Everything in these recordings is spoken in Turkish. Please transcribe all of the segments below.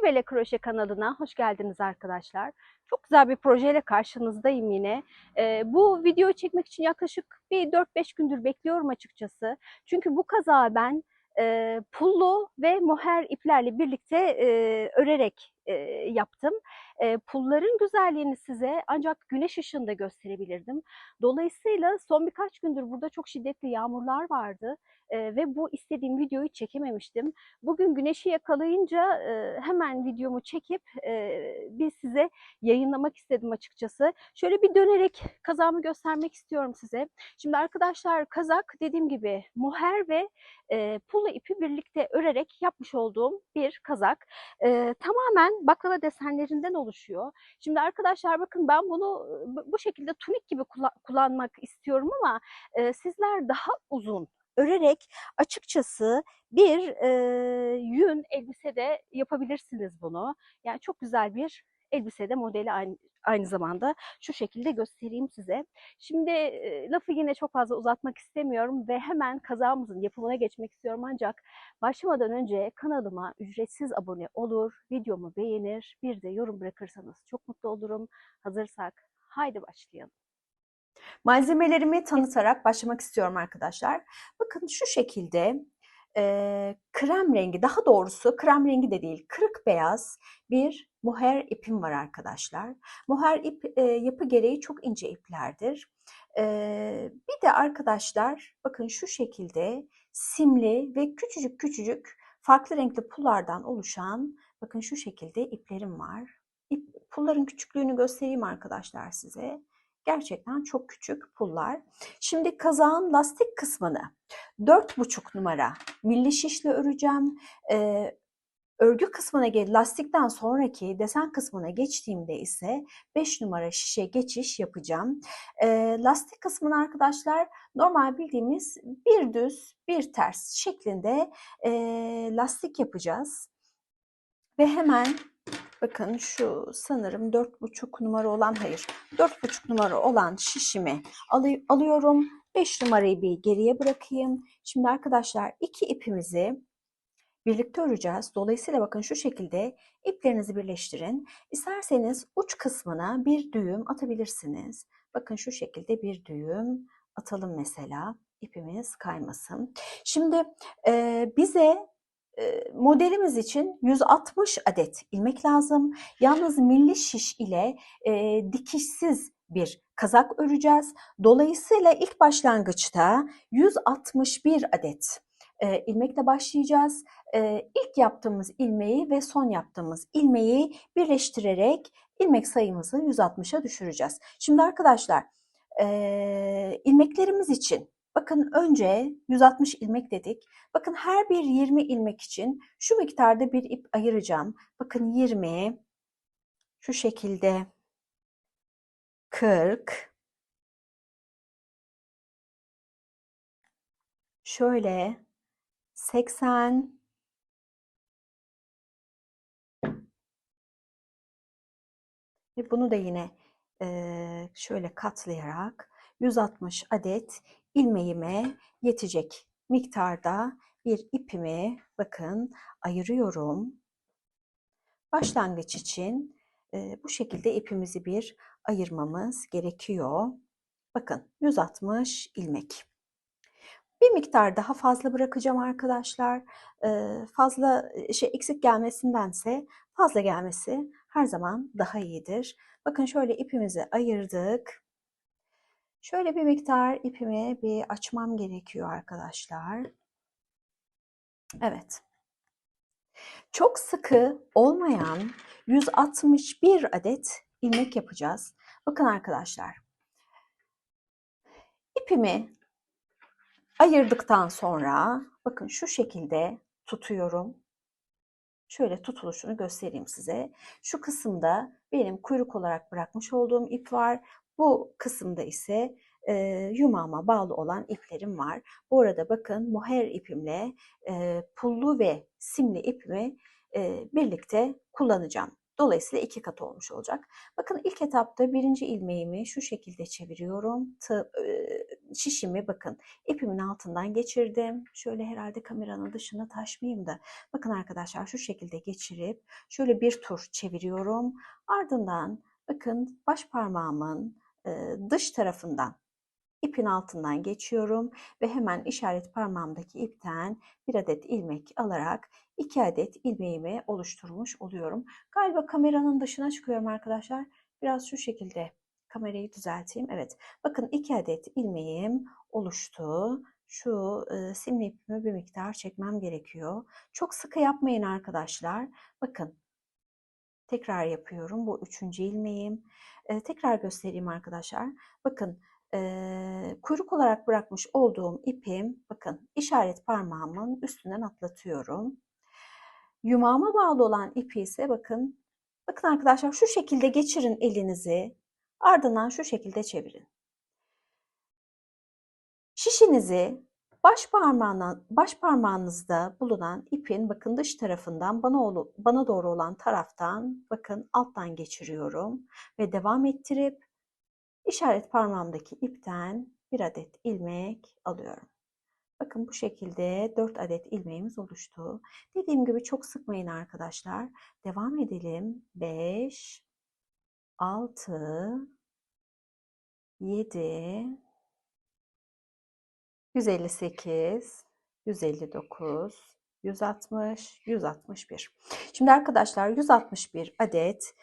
Bele Kroşe kanalına hoş geldiniz arkadaşlar. Çok güzel bir projeyle karşınızdayım yine. Bu videoyu çekmek için yaklaşık bir 4-5 gündür bekliyorum açıkçası. Çünkü bu kazağı ben pullu ve moher iplerle birlikte örerek yaptım. Pulların güzelliğini size ancak güneş ışığında gösterebilirdim. Dolayısıyla son birkaç gündür burada çok şiddetli yağmurlar vardı ve bu istediğim videoyu çekememiştim. Bugün güneşi yakalayınca hemen videomu çekip bir size yayınlamak istedim açıkçası. Şöyle bir dönerek kazağımı göstermek istiyorum size. Şimdi arkadaşlar kazak dediğim gibi moher ve pullu ipi birlikte örerek yapmış olduğum bir kazak. Tamamen baklava desenlerinden oluşuyor. Şimdi arkadaşlar bakın ben bunu bu şekilde tunik gibi kullanmak istiyorum ama sizler daha uzun örerek açıkçası bir yün elbisede yapabilirsiniz bunu. Yani çok güzel bir elbisede modeli aynı zamanda şu şekilde göstereyim size. Şimdi lafı yine çok fazla uzatmak istemiyorum ve hemen kazağımızın yapımına geçmek istiyorum ancak başlamadan önce kanalıma ücretsiz abone olur, videomu beğenir, bir de yorum bırakırsanız çok mutlu olurum. Hazırsak haydi başlayalım. Malzemelerimi tanıtarak başlamak istiyorum arkadaşlar. Bakın şu şekilde krem rengi, daha doğrusu krem rengi de değil, kırık beyaz bir moher ipim var arkadaşlar. Moher ip yapı gereği çok ince iplerdir. Bir de arkadaşlar bakın şu şekilde simli ve küçücük küçücük farklı renkli pullardan oluşan bakın şu şekilde iplerim var. Pulların küçüklüğünü göstereyim arkadaşlar size. Gerçekten çok küçük pullar. Şimdi kazağın lastik kısmını 4,5 numara milli şişle öreceğim. Örgü kısmına lastikten sonraki desen kısmına geçtiğimde ise 5 numara şişe geçiş yapacağım. Lastik kısmını arkadaşlar normal bildiğimiz bir düz bir ters şeklinde lastik yapacağız. Ve hemen bakın şu sanırım 4,5 numara olan 4,5 numara olan şişimi alıyorum. 5 numarayı bir geriye bırakayım. Şimdi arkadaşlar iki ipimizi birlikte öreceğiz. Dolayısıyla bakın şu şekilde iplerinizi birleştirin. İsterseniz uç kısmına bir düğüm atabilirsiniz. Bakın şu şekilde bir düğüm atalım mesela. İpimiz kaymasın. Şimdi bize modelimiz için 160 adet ilmek lazım. Yalnız milli şiş ile dikişsiz bir kazak öreceğiz. Dolayısıyla ilk başlangıçta 161 adet ilmekle başlayacağız. İlk yaptığımız ilmeği ve son yaptığımız ilmeği birleştirerek ilmek sayımızı 160'a düşüreceğiz. Şimdi arkadaşlar ilmeklerimiz için bakın önce 160 ilmek dedik. Bakın her bir 20 ilmek için şu miktarda bir ip ayıracağım. Bakın 20, şu şekilde 40, şöyle 80, ve bunu da yine şöyle katlayarak 160 adet ilmeğime yetecek miktarda bir ipimi bakın ayırıyorum. Başlangıç için bu şekilde ipimizi bir ayırmamız gerekiyor. Bakın 160 ilmek. Bir miktar daha fazla bırakacağım arkadaşlar. Fazla eksik gelmesindense fazla gelmesi her zaman daha iyidir. Bakın şöyle ipimizi ayırdık. Şöyle bir miktar ipimi bir açmam gerekiyor arkadaşlar. Evet. Çok sıkı olmayan 161 adet ilmek yapacağız. Bakın arkadaşlar. İpimi ayırdıktan sonra bakın şu şekilde tutuyorum. Şöyle tutuluşunu göstereyim size. Şu kısımda benim kuyruk olarak bırakmış olduğum ip var. Bu kısımda ise yumağıma bağlı olan iplerim var. Bu arada bakın moher ipimle pullu ve simli ipimi birlikte kullanacağım. Dolayısıyla 2 kat olmuş olacak. Bakın ilk etapta birinci ilmeğimi şu şekilde çeviriyorum. Şişimi bakın ipimin altından geçirdim. Şöyle herhalde kameranın dışına taşmayayım da. Bakın arkadaşlar şu şekilde geçirip şöyle bir tur çeviriyorum. Ardından bakın baş parmağımın dış tarafından ipin altından geçiyorum ve hemen işaret parmağımdaki ipten bir adet ilmek alarak 2 adet ilmeğimi oluşturmuş oluyorum. Galiba kameranın dışına çıkıyorum arkadaşlar. Biraz şu şekilde kamerayı düzelteyim. Evet. Bakın 2 adet ilmeğim oluştu. Şu simli ipimi bir miktar çekmem gerekiyor. Çok sıkı yapmayın arkadaşlar. Bakın tekrar yapıyorum. Bu 3. ilmeğim. Tekrar göstereyim arkadaşlar. Bakın kuyruk olarak bırakmış olduğum ipim, bakın işaret parmağımın üstünden atlatıyorum. Yumağıma bağlı olan ipi ise bakın arkadaşlar şu şekilde geçirin elinizi, ardından şu şekilde çevirin. Şişinizi baş parmağınızda bulunan ipin bakın dış tarafından bana doğru olan taraftan bakın alttan geçiriyorum ve devam ettirip işaret parmağımdaki ipten bir adet ilmek alıyorum. Bakın bu şekilde 4 adet ilmeğimiz oluştu. Dediğim gibi çok sıkmayın arkadaşlar. Devam edelim. 5, 6, 7, 158, 159, 160, 161. Şimdi arkadaşlar 161 adet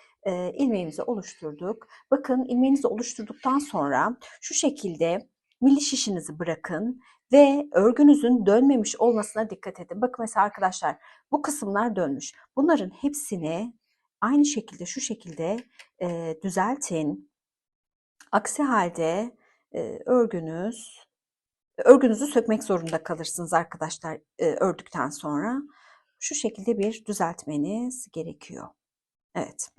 ilmeğimizi oluşturduk. Bakın ilmeğinizi oluşturduktan sonra şu şekilde milli şişinizi bırakın ve örgünüzün dönmemiş olmasına dikkat edin. Bakın mesela arkadaşlar bu kısımlar dönmüş. Bunların hepsini aynı şekilde şu şekilde düzeltin. Aksi halde örgünüzü sökmek zorunda kalırsınız arkadaşlar ördükten sonra. Şu şekilde bir düzeltmeniz gerekiyor. Evet.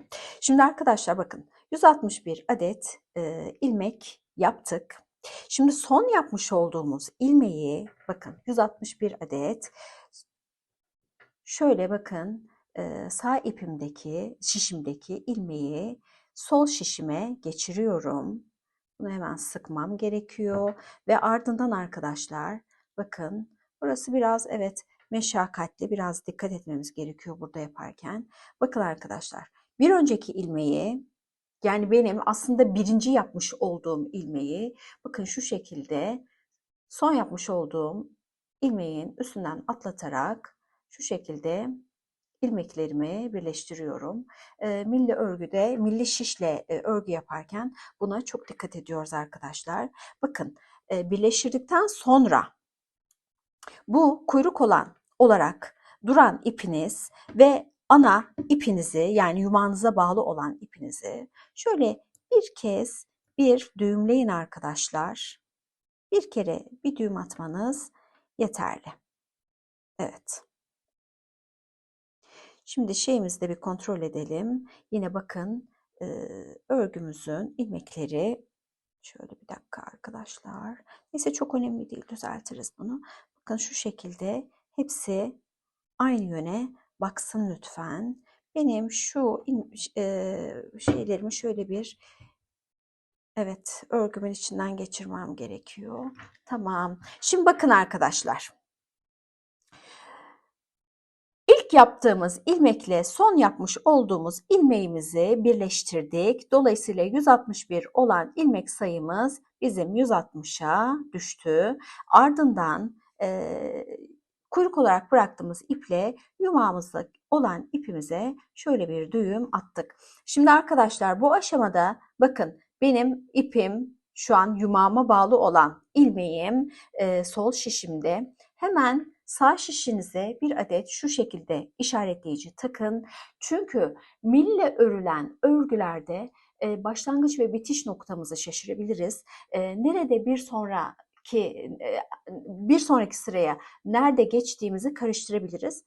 Şimdi arkadaşlar bakın 161 adet ilmek yaptık. Şimdi son yapmış olduğumuz ilmeği bakın 161 adet şöyle bakın sağ şişimdeki ilmeği sol şişime geçiriyorum. Bunu hemen sıkmam gerekiyor ve ardından arkadaşlar bakın burası biraz evet meşakkatli, biraz dikkat etmemiz gerekiyor burada yaparken. Bakın arkadaşlar bir önceki ilmeği, yani benim aslında birinci yapmış olduğum ilmeği bakın şu şekilde son yapmış olduğum ilmeğin üstünden atlatarak şu şekilde ilmeklerimi birleştiriyorum. Milli şişle örgü yaparken buna çok dikkat ediyoruz arkadaşlar. Bakın birleştirdikten sonra bu kuyruk olarak duran ipiniz ve ana ipinizi, yani yumağınıza bağlı olan ipinizi şöyle bir kez düğümleyin arkadaşlar. Bir kere bir düğüm atmanız yeterli. Evet. Şimdi şeyimizi de bir kontrol edelim. Yine bakın örgümüzün ilmekleri şöyle bir dakika arkadaşlar. Neyse çok önemli değil, düzeltiriz bunu. Bakın şu şekilde hepsi aynı yöne baksın lütfen. Benim şu şeylerimi şöyle bir örgümün içinden geçirmem gerekiyor. Tamam. Şimdi bakın arkadaşlar. İlk yaptığımız ilmekle son yapmış olduğumuz ilmeğimizi birleştirdik. Dolayısıyla 161 olan ilmek sayımız bizim 160'a düştü. Ardından kuyruk olarak bıraktığımız iple yumağımızda olan ipimize şöyle bir düğüm attık. Şimdi arkadaşlar bu aşamada bakın benim ipim şu an yumağıma bağlı olan ilmeğim sol şişimde. Hemen sağ şişinize bir adet şu şekilde işaretleyici takın. Çünkü mille örülen örgülerde başlangıç ve bitiş noktamızı şaşırabiliriz. Nerede bir sonraki sıraya nerede geçtiğimizi karıştırabiliriz.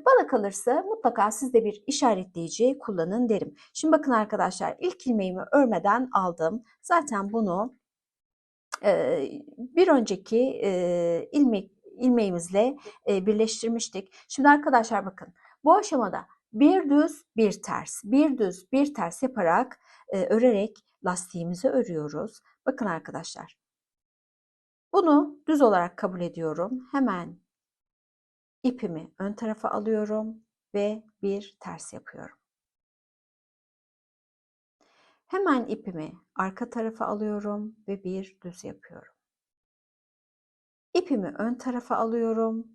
Bana kalırsa mutlaka siz de bir işaretleyici kullanın derim. Şimdi bakın arkadaşlar ilk ilmeğimi örmeden aldım. Zaten bunu bir önceki ilmeğimizle birleştirmiştik. Şimdi arkadaşlar bakın bu aşamada bir düz bir ters, bir düz bir ters yaparak örerek lastiğimizi örüyoruz. Bakın arkadaşlar, bunu düz olarak kabul ediyorum. Hemen ipimi ön tarafa alıyorum ve bir ters yapıyorum. Hemen ipimi arka tarafa alıyorum ve bir düz yapıyorum. İpimi ön tarafa alıyorum.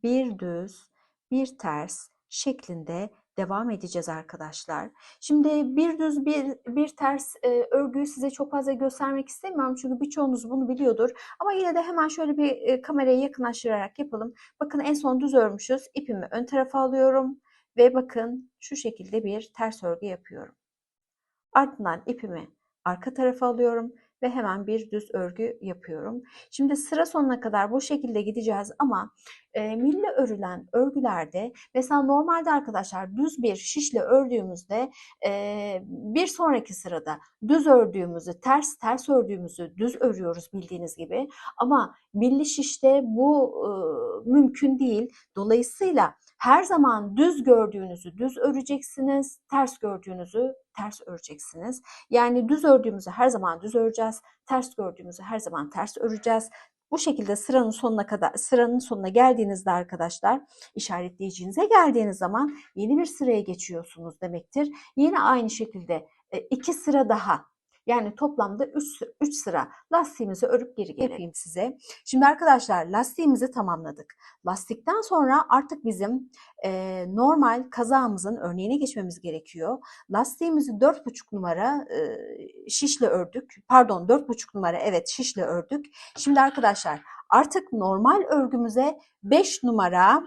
Bir düz, bir ters şeklinde devam edeceğiz arkadaşlar. Şimdi bir düz, bir ters örgüyü size çok fazla göstermek istemiyorum. Çünkü birçoğunuz bunu biliyordur. Ama yine de hemen şöyle bir kamerayı yakınlaştırarak yapalım. Bakın en son düz örmüşüz. İpimi ön tarafa alıyorum. Ve bakın şu şekilde bir ters örgü yapıyorum. Ardından ipimi arka tarafa alıyorum ve hemen bir düz örgü yapıyorum. Şimdi sıra sonuna kadar bu şekilde gideceğiz ama mille örülen örgülerde mesela normalde arkadaşlar düz bir şişle ördüğümüzde bir sonraki sırada düz ördüğümüzü ters ördüğümüzü düz örüyoruz bildiğiniz gibi ama milli şişte bu mümkün değil. Dolayısıyla her zaman düz gördüğünüzü düz öreceksiniz, ters gördüğünüzü ters öreceksiniz. Yani düz ördüğümüzü her zaman düz öreceğiz, ters gördüğümüzü her zaman ters öreceğiz. Bu şekilde sıranın sonuna geldiğinizde arkadaşlar işaretleyeceğinize geldiğiniz zaman yeni bir sıraya geçiyorsunuz demektir. Yine aynı şekilde 2 sıra daha yani toplamda 3 sıra lastiğimizi örüp geri gelelim size. Şimdi arkadaşlar lastiğimizi tamamladık. Lastikten sonra artık bizim normal kazağımızın örneğine geçmemiz gerekiyor. Lastiğimizi 4,5 numara şişle ördük. Pardon 4,5 numara evet şişle ördük. Şimdi arkadaşlar artık normal örgümüze 5 numara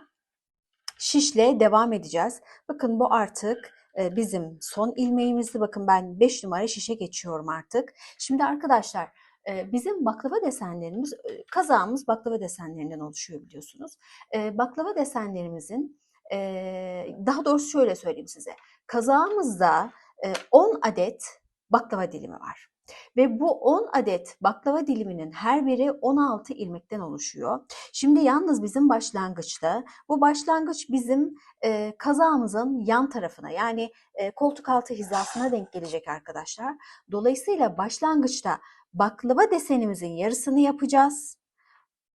şişle devam edeceğiz. Bakın bu artık bizim son ilmeğimizdi. Bakın ben 5 numara şişe geçiyorum artık. Şimdi arkadaşlar bizim baklava desenlerimiz, kazağımız baklava desenlerinden oluşuyor biliyorsunuz. Baklava desenlerimizin daha doğrusu şöyle söyleyeyim size. Kazağımızda 10 adet baklava dilimi var. Ve bu 10 adet baklava diliminin her biri 16 ilmekten oluşuyor. Şimdi yalnız bizim başlangıçta bu başlangıç bizim kazağımızın yan tarafına yani koltuk altı hizasına denk gelecek arkadaşlar. Dolayısıyla başlangıçta baklava desenimizin yarısını yapacağız.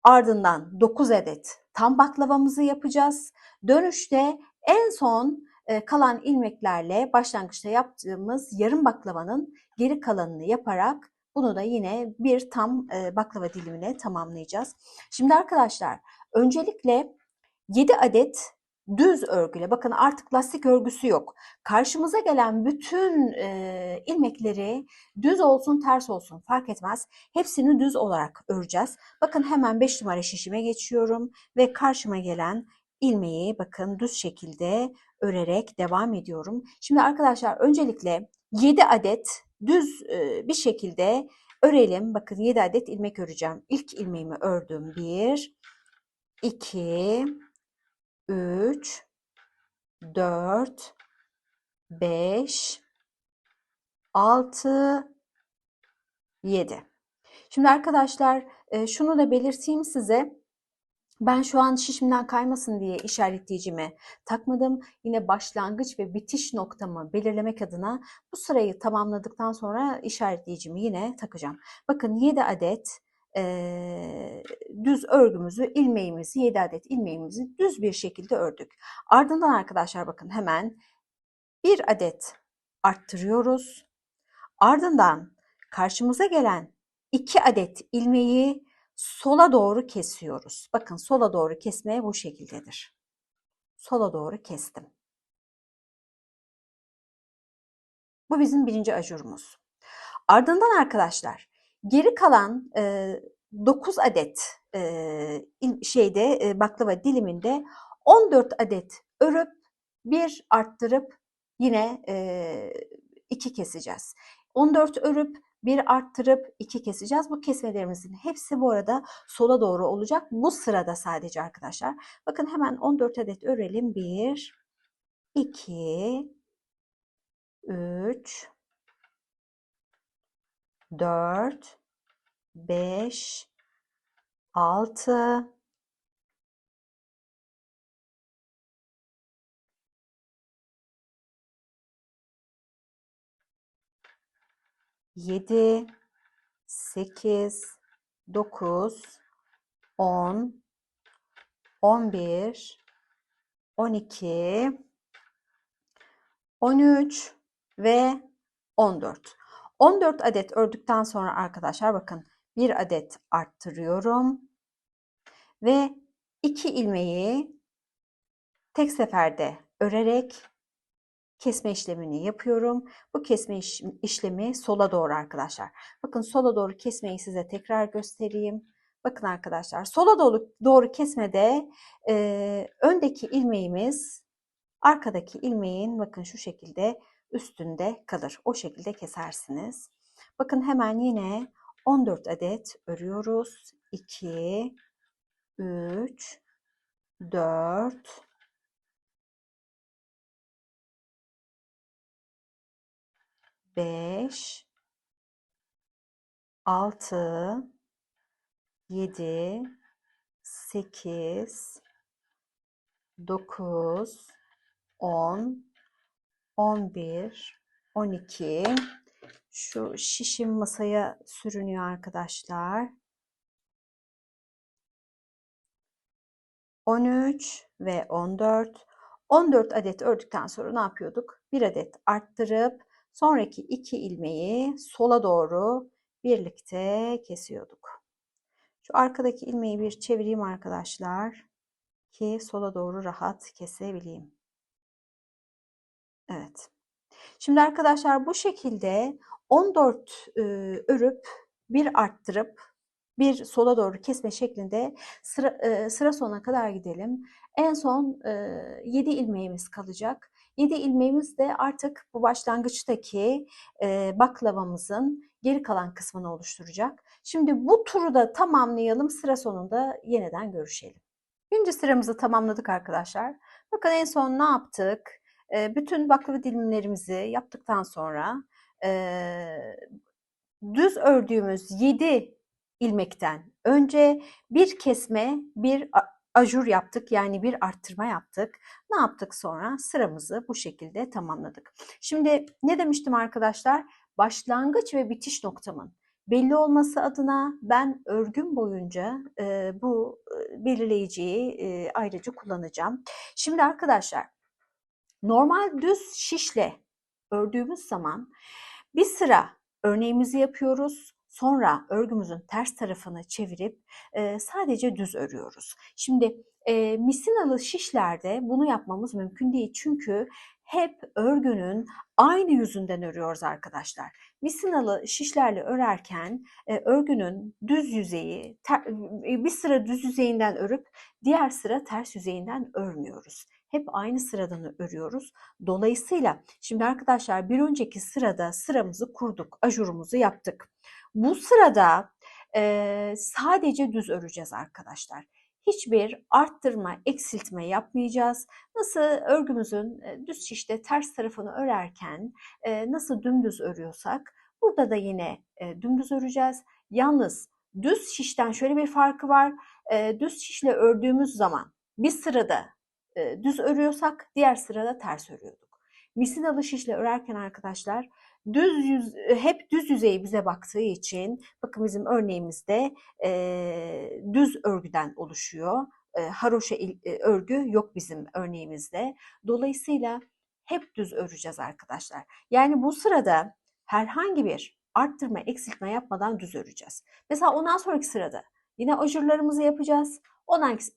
Ardından 9 adet tam baklavamızı yapacağız. Dönüşte en son kalan ilmeklerle başlangıçta yaptığımız yarım baklavanın geri kalanını yaparak bunu da yine bir tam baklava dilimine tamamlayacağız. Şimdi arkadaşlar öncelikle 7 adet düz örgüyle bakın artık lastik örgüsü yok. Karşımıza gelen bütün ilmekleri düz olsun ters olsun fark etmez. Hepsini düz olarak öreceğiz. Bakın hemen 5 numara şişime geçiyorum ve karşıma gelen ilmeği bakın düz şekilde örerek devam ediyorum. Şimdi arkadaşlar öncelikle 7 adet düz bir şekilde örelim. Bakın 7 adet ilmek öreceğim. İlk ilmeğimi ördüm. 1, 2, 3, 4, 5, 6, 7. Şimdi arkadaşlar şunu da belirteyim size. Ben şu an şişimden kaymasın diye işaretleyicimi takmadım. Yine başlangıç ve bitiş noktamı belirlemek adına bu sırayı tamamladıktan sonra işaretleyicimi yine takacağım. Bakın 7 adet düz örgümüzü, ilmeğimizi, 7 adet ilmeğimizi düz bir şekilde ördük. Ardından arkadaşlar bakın hemen bir adet arttırıyoruz. Ardından karşımıza gelen 2 adet ilmeği sola doğru kesiyoruz. Bakın sola doğru kesmeye bu şekildedir. Sola doğru kestim. Bu bizim birinci ajurumuz. Ardından arkadaşlar geri kalan 9 adet baklava diliminde 14 adet örüp bir arttırıp yine 2 keseceğiz. 14 örüp bir arttırıp 2 keseceğiz. Bu kesmelerimizin hepsi bu arada sola doğru olacak. Bu sırada sadece arkadaşlar. Bakın hemen 14 adet örelim. 1, 2, 3, 4, 5, 6, 7, 8, 9, 10, 11, 12, 13 ve 14. 14 adet ördükten sonra arkadaşlar bakın bir adet arttırıyorum ve 2 ilmeği tek seferde örerek kesme işlemini yapıyorum. Bu kesme işlemi sola doğru arkadaşlar. Bakın sola doğru kesmeyi size tekrar göstereyim. Bakın arkadaşlar sola doğru kesmede öndeki ilmeğimiz arkadaki ilmeğin bakın şu şekilde üstünde kalır. O şekilde kesersiniz. Bakın hemen yine 14 adet örüyoruz. 2, 3, 4, 5, 6, 7, 8, 9, 10, 11, 12. Şu şişim masaya sürünüyor arkadaşlar. 13 ve 14. 14 adet ördükten sonra ne yapıyorduk? Bir adet arttırıp sonraki 2 ilmeği sola doğru birlikte kesiyorduk. Şu arkadaki ilmeği bir çevireyim arkadaşlar ki sola doğru rahat kesebileyim. Evet. Şimdi arkadaşlar bu şekilde 14 örüp bir arttırıp bir sola doğru kesme şeklinde sıra sonuna kadar gidelim. En son 7 ilmeğimiz kalacak. 7 ilmeğimiz de artık bu başlangıçtaki baklavamızın geri kalan kısmını oluşturacak. Şimdi bu turu da tamamlayalım. Sıra sonunda yeniden görüşelim. Birinci sıramızı tamamladık arkadaşlar. Bakın en son ne yaptık? Bütün baklava dilimlerimizi yaptıktan sonra düz ördüğümüz 7 ilmekten önce bir kesme, bir ajur yaptık. Yani bir arttırma yaptık. Ne yaptık sonra? Sıramızı bu şekilde tamamladık. Şimdi ne demiştim arkadaşlar? Başlangıç ve bitiş noktamın belli olması adına ben örgüm boyunca bu belirleyiciyi ayrıca kullanacağım. Şimdi arkadaşlar normal düz şişle ördüğümüz zaman bir sıra örneğimizi yapıyoruz. Sonra örgümüzün ters tarafını çevirip sadece düz örüyoruz. Şimdi misinalı şişlerde bunu yapmamız mümkün değil. Çünkü hep örgünün aynı yüzünden örüyoruz arkadaşlar. Misinalı şişlerle örerken örgünün düz yüzeyi bir sıra düz yüzeyinden örüp diğer sıra ters yüzeyinden örmüyoruz. Hep aynı sıradan örüyoruz. Dolayısıyla şimdi arkadaşlar bir önceki sırada sıramızı kurduk, ajurumuzu yaptık. Bu sırada sadece düz öreceğiz arkadaşlar. Hiçbir arttırma, eksiltme yapmayacağız. Nasıl örgümüzün düz şişte ters tarafını örerken nasıl dümdüz örüyorsak burada da yine dümdüz öreceğiz. Yalnız düz şişten şöyle bir farkı var. Düz şişle ördüğümüz zaman bir sırada düz örüyorsak diğer sırada ters örüyorduk. Misinalı şişle örerken arkadaşlar hep düz yüzeyi bize baktığı için bakın bizim örneğimizde düz örgüden oluşuyor. Haroşa örgü yok bizim örneğimizde. Dolayısıyla hep düz öreceğiz arkadaşlar. Yani bu sırada herhangi bir arttırma, eksiltme yapmadan düz öreceğiz. Mesela ondan sonraki sırada yine ajurlarımızı yapacağız.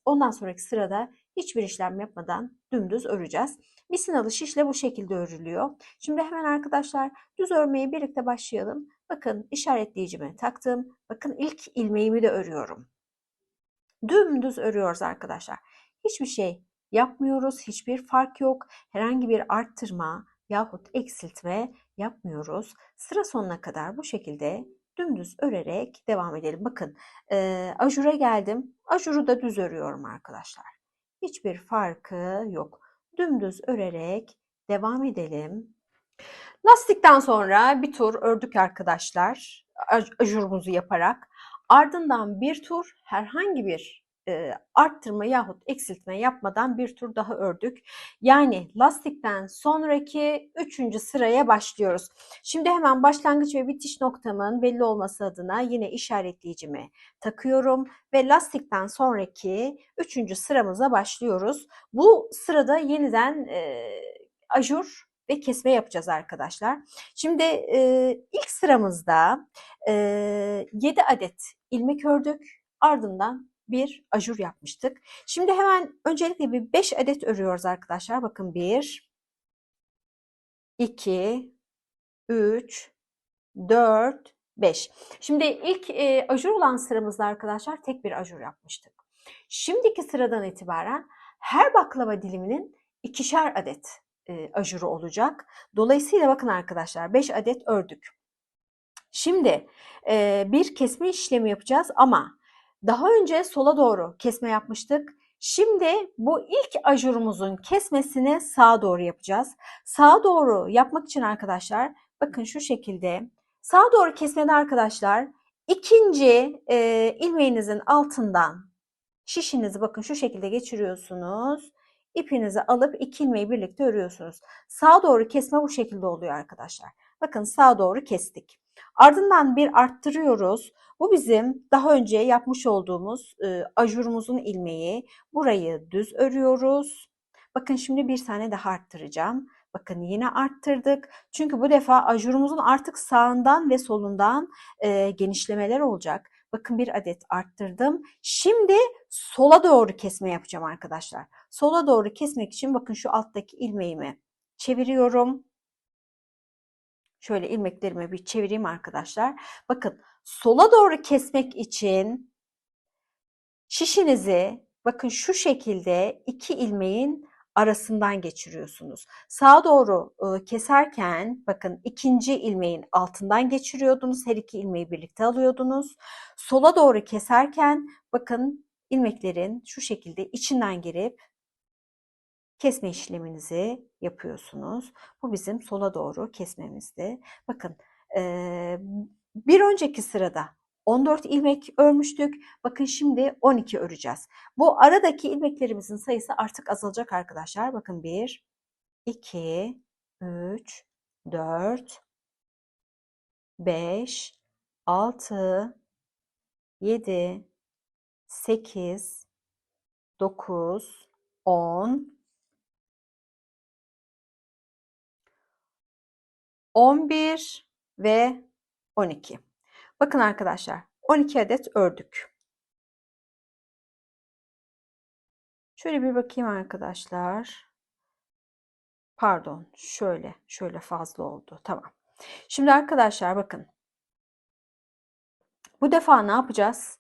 Ondan sonraki sırada hiçbir işlem yapmadan dümdüz öreceğiz. Misinalı şişle bu şekilde örülüyor. Şimdi hemen arkadaşlar düz örmeye birlikte başlayalım. Bakın işaretleyicimi taktım. Bakın ilk ilmeğimi de örüyorum. Dümdüz örüyoruz arkadaşlar. Hiçbir şey yapmıyoruz. Hiçbir fark yok. Herhangi bir arttırma yahut eksiltme yapmıyoruz. Sıra sonuna kadar bu şekilde dümdüz örerek devam edelim. Bakın ajura geldim. Ajuru da düz örüyorum arkadaşlar. Hiçbir farkı yok. Dümdüz örerek devam edelim. Lastikten sonra bir tur ördük arkadaşlar. Ajurumuzu yaparak. Ardından bir tur herhangi bir arttırma yahut eksiltme yapmadan bir tur daha ördük. Yani lastikten sonraki 3. sıraya başlıyoruz. Şimdi hemen başlangıç ve bitiş noktamın belli olması adına yine işaretleyicimi takıyorum ve lastikten sonraki 3. sıramıza başlıyoruz. Bu sırada yeniden ajur ve kesme yapacağız arkadaşlar. Şimdi ilk sıramızda 7 adet ilmek ördük. Ardından bir ajur yapmıştık. Şimdi hemen öncelikle bir 5 adet örüyoruz arkadaşlar. Bakın 1, 2, 3, 4, 5. Şimdi ilk ajur olan sıramızda arkadaşlar tek bir ajur yapmıştık. Şimdiki sıradan itibaren her baklava diliminin 2'şer adet ajuru olacak. Dolayısıyla bakın arkadaşlar 5 adet ördük. Şimdi bir kesme işlemi yapacağız ama daha önce sola doğru kesme yapmıştık. Şimdi bu ilk ajurumuzun kesmesini sağa doğru yapacağız. Sağa doğru yapmak için arkadaşlar bakın şu şekilde sağa doğru kesmede arkadaşlar ikinci ilmeğinizin altından şişinizi bakın şu şekilde geçiriyorsunuz. İpinizi alıp iki ilmeği birlikte örüyorsunuz. Sağa doğru kesme bu şekilde oluyor arkadaşlar. Bakın sağa doğru kestik. Ardından bir arttırıyoruz. Bu bizim daha önce yapmış olduğumuz ajurumuzun ilmeği. Burayı düz örüyoruz. Bakın şimdi bir tane daha arttıracağım. Bakın yine arttırdık. Çünkü bu defa ajurumuzun artık sağından ve solundan genişlemeler olacak. Bakın bir adet arttırdım. Şimdi sola doğru kesme yapacağım arkadaşlar. Sola doğru kesmek için bakın şu alttaki ilmeğimi çeviriyorum. Şöyle ilmeklerimi bir çevireyim arkadaşlar. Bakın sola doğru kesmek için şişinizi bakın şu şekilde iki ilmeğin arasından geçiriyorsunuz. Sağa doğru keserken bakın ikinci ilmeğin altından geçiriyordunuz. Her iki ilmeği birlikte alıyordunuz. Sola doğru keserken bakın ilmeklerin şu şekilde içinden girip kesme işleminizi yapıyorsunuz. Bu bizim sola doğru kesmemizdi. Bakın bir önceki sırada 14 ilmek örmüştük. Bakın şimdi 12 öreceğiz. Bu aradaki ilmeklerimizin sayısı artık azalacak arkadaşlar. Bakın 1, 2, 3, 4, 5, 6, 7, 8, 9, 10, 11 ve 12. Bakın arkadaşlar 12 adet ördük. Şöyle bir bakayım arkadaşlar. Pardon şöyle fazla oldu. Tamam. Şimdi arkadaşlar bakın. Bu defa ne yapacağız?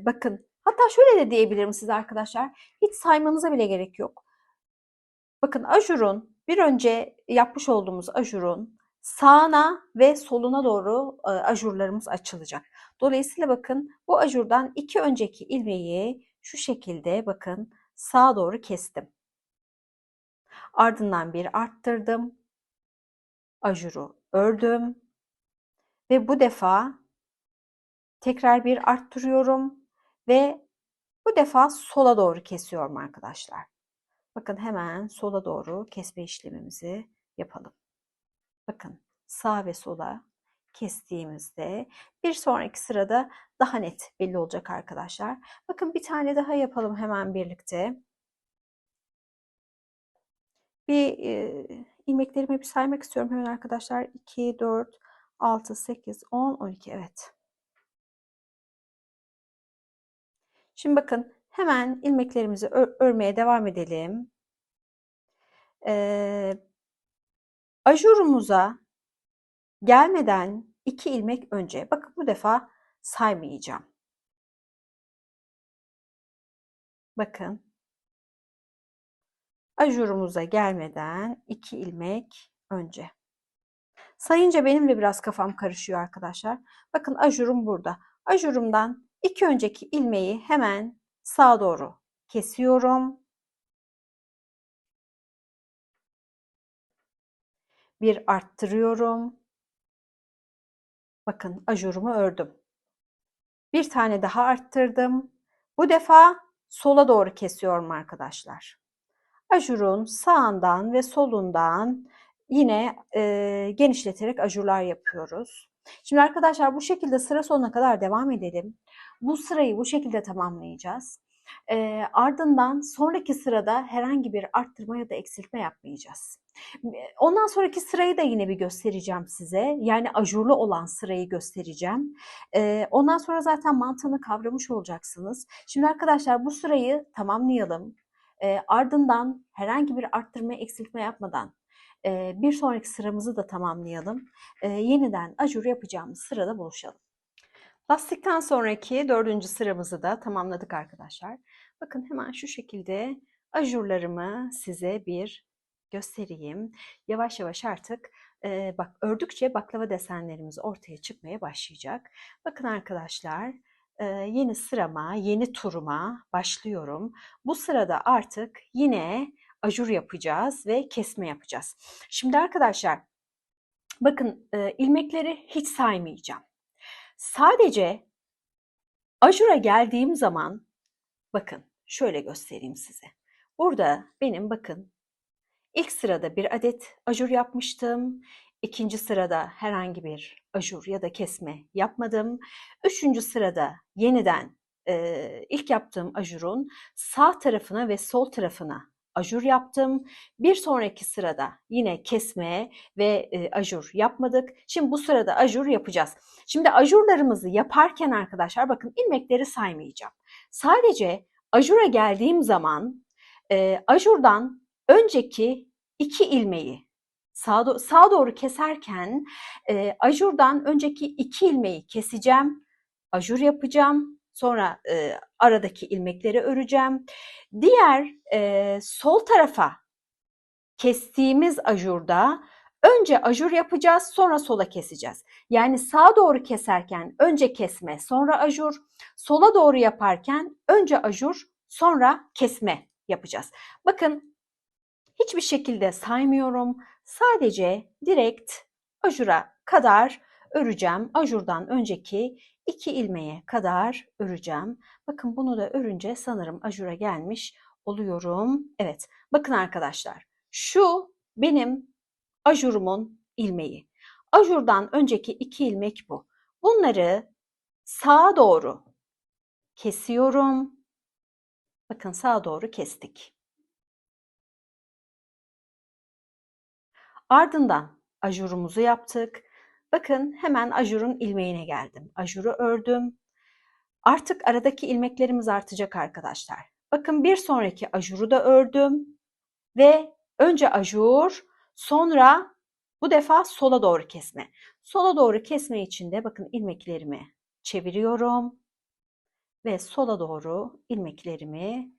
Bakın hatta şöyle de diyebilirim size arkadaşlar. Hiç saymanıza bile gerek yok. Bakın ajurun bir önce yapmış olduğumuz ajurun sağına ve soluna doğru ajurlarımız açılacak. Dolayısıyla bakın bu ajurdan iki önceki ilmeği şu şekilde bakın sağa doğru kestim. Ardından bir arttırdım. Ajuru ördüm ve bu defa tekrar bir arttırıyorum ve bu defa sola doğru kesiyorum arkadaşlar. Bakın hemen sola doğru kesme işlemimizi yapalım. Bakın sağ ve sola kestiğimizde bir sonraki sırada daha net belli olacak arkadaşlar. Bakın bir tane daha yapalım hemen birlikte. Bir ilmeklerimi bir saymak istiyorum hemen arkadaşlar. 2, 4, 6, 8, 10, 12 evet. Şimdi bakın hemen ilmeklerimizi örmeye devam edelim. Ajurumuza gelmeden 2 ilmek önce. Bakın bu defa saymayacağım. Bakın. Ajurumuza gelmeden 2 ilmek önce. Sayınca benim de biraz kafam karışıyor arkadaşlar. Bakın ajurum burada. Ajurumdan 2 önceki ilmeği hemen sağa doğru kesiyorum. Bir arttırıyorum. Bakın ajurumu ördüm. Bir tane daha arttırdım. Bu defa sola doğru kesiyorum arkadaşlar. Ajurun sağından ve solundan yine genişleterek ajurlar yapıyoruz. Şimdi arkadaşlar bu şekilde sıra sonuna kadar devam edelim. Bu sırayı bu şekilde tamamlayacağız. Ardından sonraki sırada herhangi bir arttırma ya da eksiltme yapmayacağız. Ondan sonraki sırayı da yine bir göstereceğim size. Yani ajurlu olan sırayı göstereceğim. Ondan sonra zaten mantığını kavramış olacaksınız. Şimdi arkadaşlar bu sırayı tamamlayalım. Ardından herhangi bir arttırma eksiltme yapmadan bir sonraki sıramızı da tamamlayalım. Yeniden ajur yapacağımız sırada buluşalım. Lastikten sonraki 4. sıramızı da tamamladık arkadaşlar. Bakın hemen şu şekilde ajurlarımı size bir göstereyim. Yavaş yavaş artık bak ördükçe baklava desenlerimiz ortaya çıkmaya başlayacak. Bakın arkadaşlar yeni sırama, yeni turuma başlıyorum. Bu sırada artık yine ajur yapacağız ve kesme yapacağız. Şimdi arkadaşlar bakın ilmekleri hiç saymayacağım. Sadece ajura geldiğim zaman bakın şöyle göstereyim size. Burada benim bakın ilk sırada bir adet ajur yapmıştım. İkinci sırada herhangi bir ajur ya da kesme yapmadım. Üçüncü sırada yeniden ilk yaptığım ajurun sağ tarafına ve sol tarafına ajur yaptım. Bir sonraki sırada yine kesme ve ajur yapmadık. Şimdi bu sırada ajur yapacağız. Şimdi ajurlarımızı yaparken arkadaşlar bakın ilmekleri saymayacağım. Sadece ajura geldiğim zaman ajurdan önceki 2 ilmeği sağa doğru keserken ajurdan önceki 2 ilmeği keseceğim. Ajur yapacağım. Sonra aradaki ilmekleri öreceğim. Diğer sol tarafa kestiğimiz ajurda önce ajur yapacağız, sonra sola keseceğiz. Yani sağa doğru keserken önce kesme, sonra ajur. Sola doğru yaparken önce ajur, sonra kesme yapacağız. Bakın hiçbir şekilde saymıyorum. Sadece direkt ajura kadar öreceğim. Ajurdan önceki 2 ilmeğe kadar öreceğim. Bakın bunu da örünce sanırım ajura gelmiş oluyorum. Evet, bakın arkadaşlar. Şu benim ajurumun ilmeği. Ajurdan önceki 2 ilmek bu. Bunları sağa doğru kesiyorum. Bakın sağa doğru kestik. Ardından ajurumuzu yaptık. Bakın hemen ajurun ilmeğine geldim. Ajuru ördüm. Artık aradaki ilmeklerimiz artacak arkadaşlar. Bakın bir sonraki ajuru da ördüm. Ve önce ajur, sonra bu defa sola doğru kesme. Sola doğru kesme için de bakın ilmeklerimi çeviriyorum. Ve sola doğru ilmeklerimi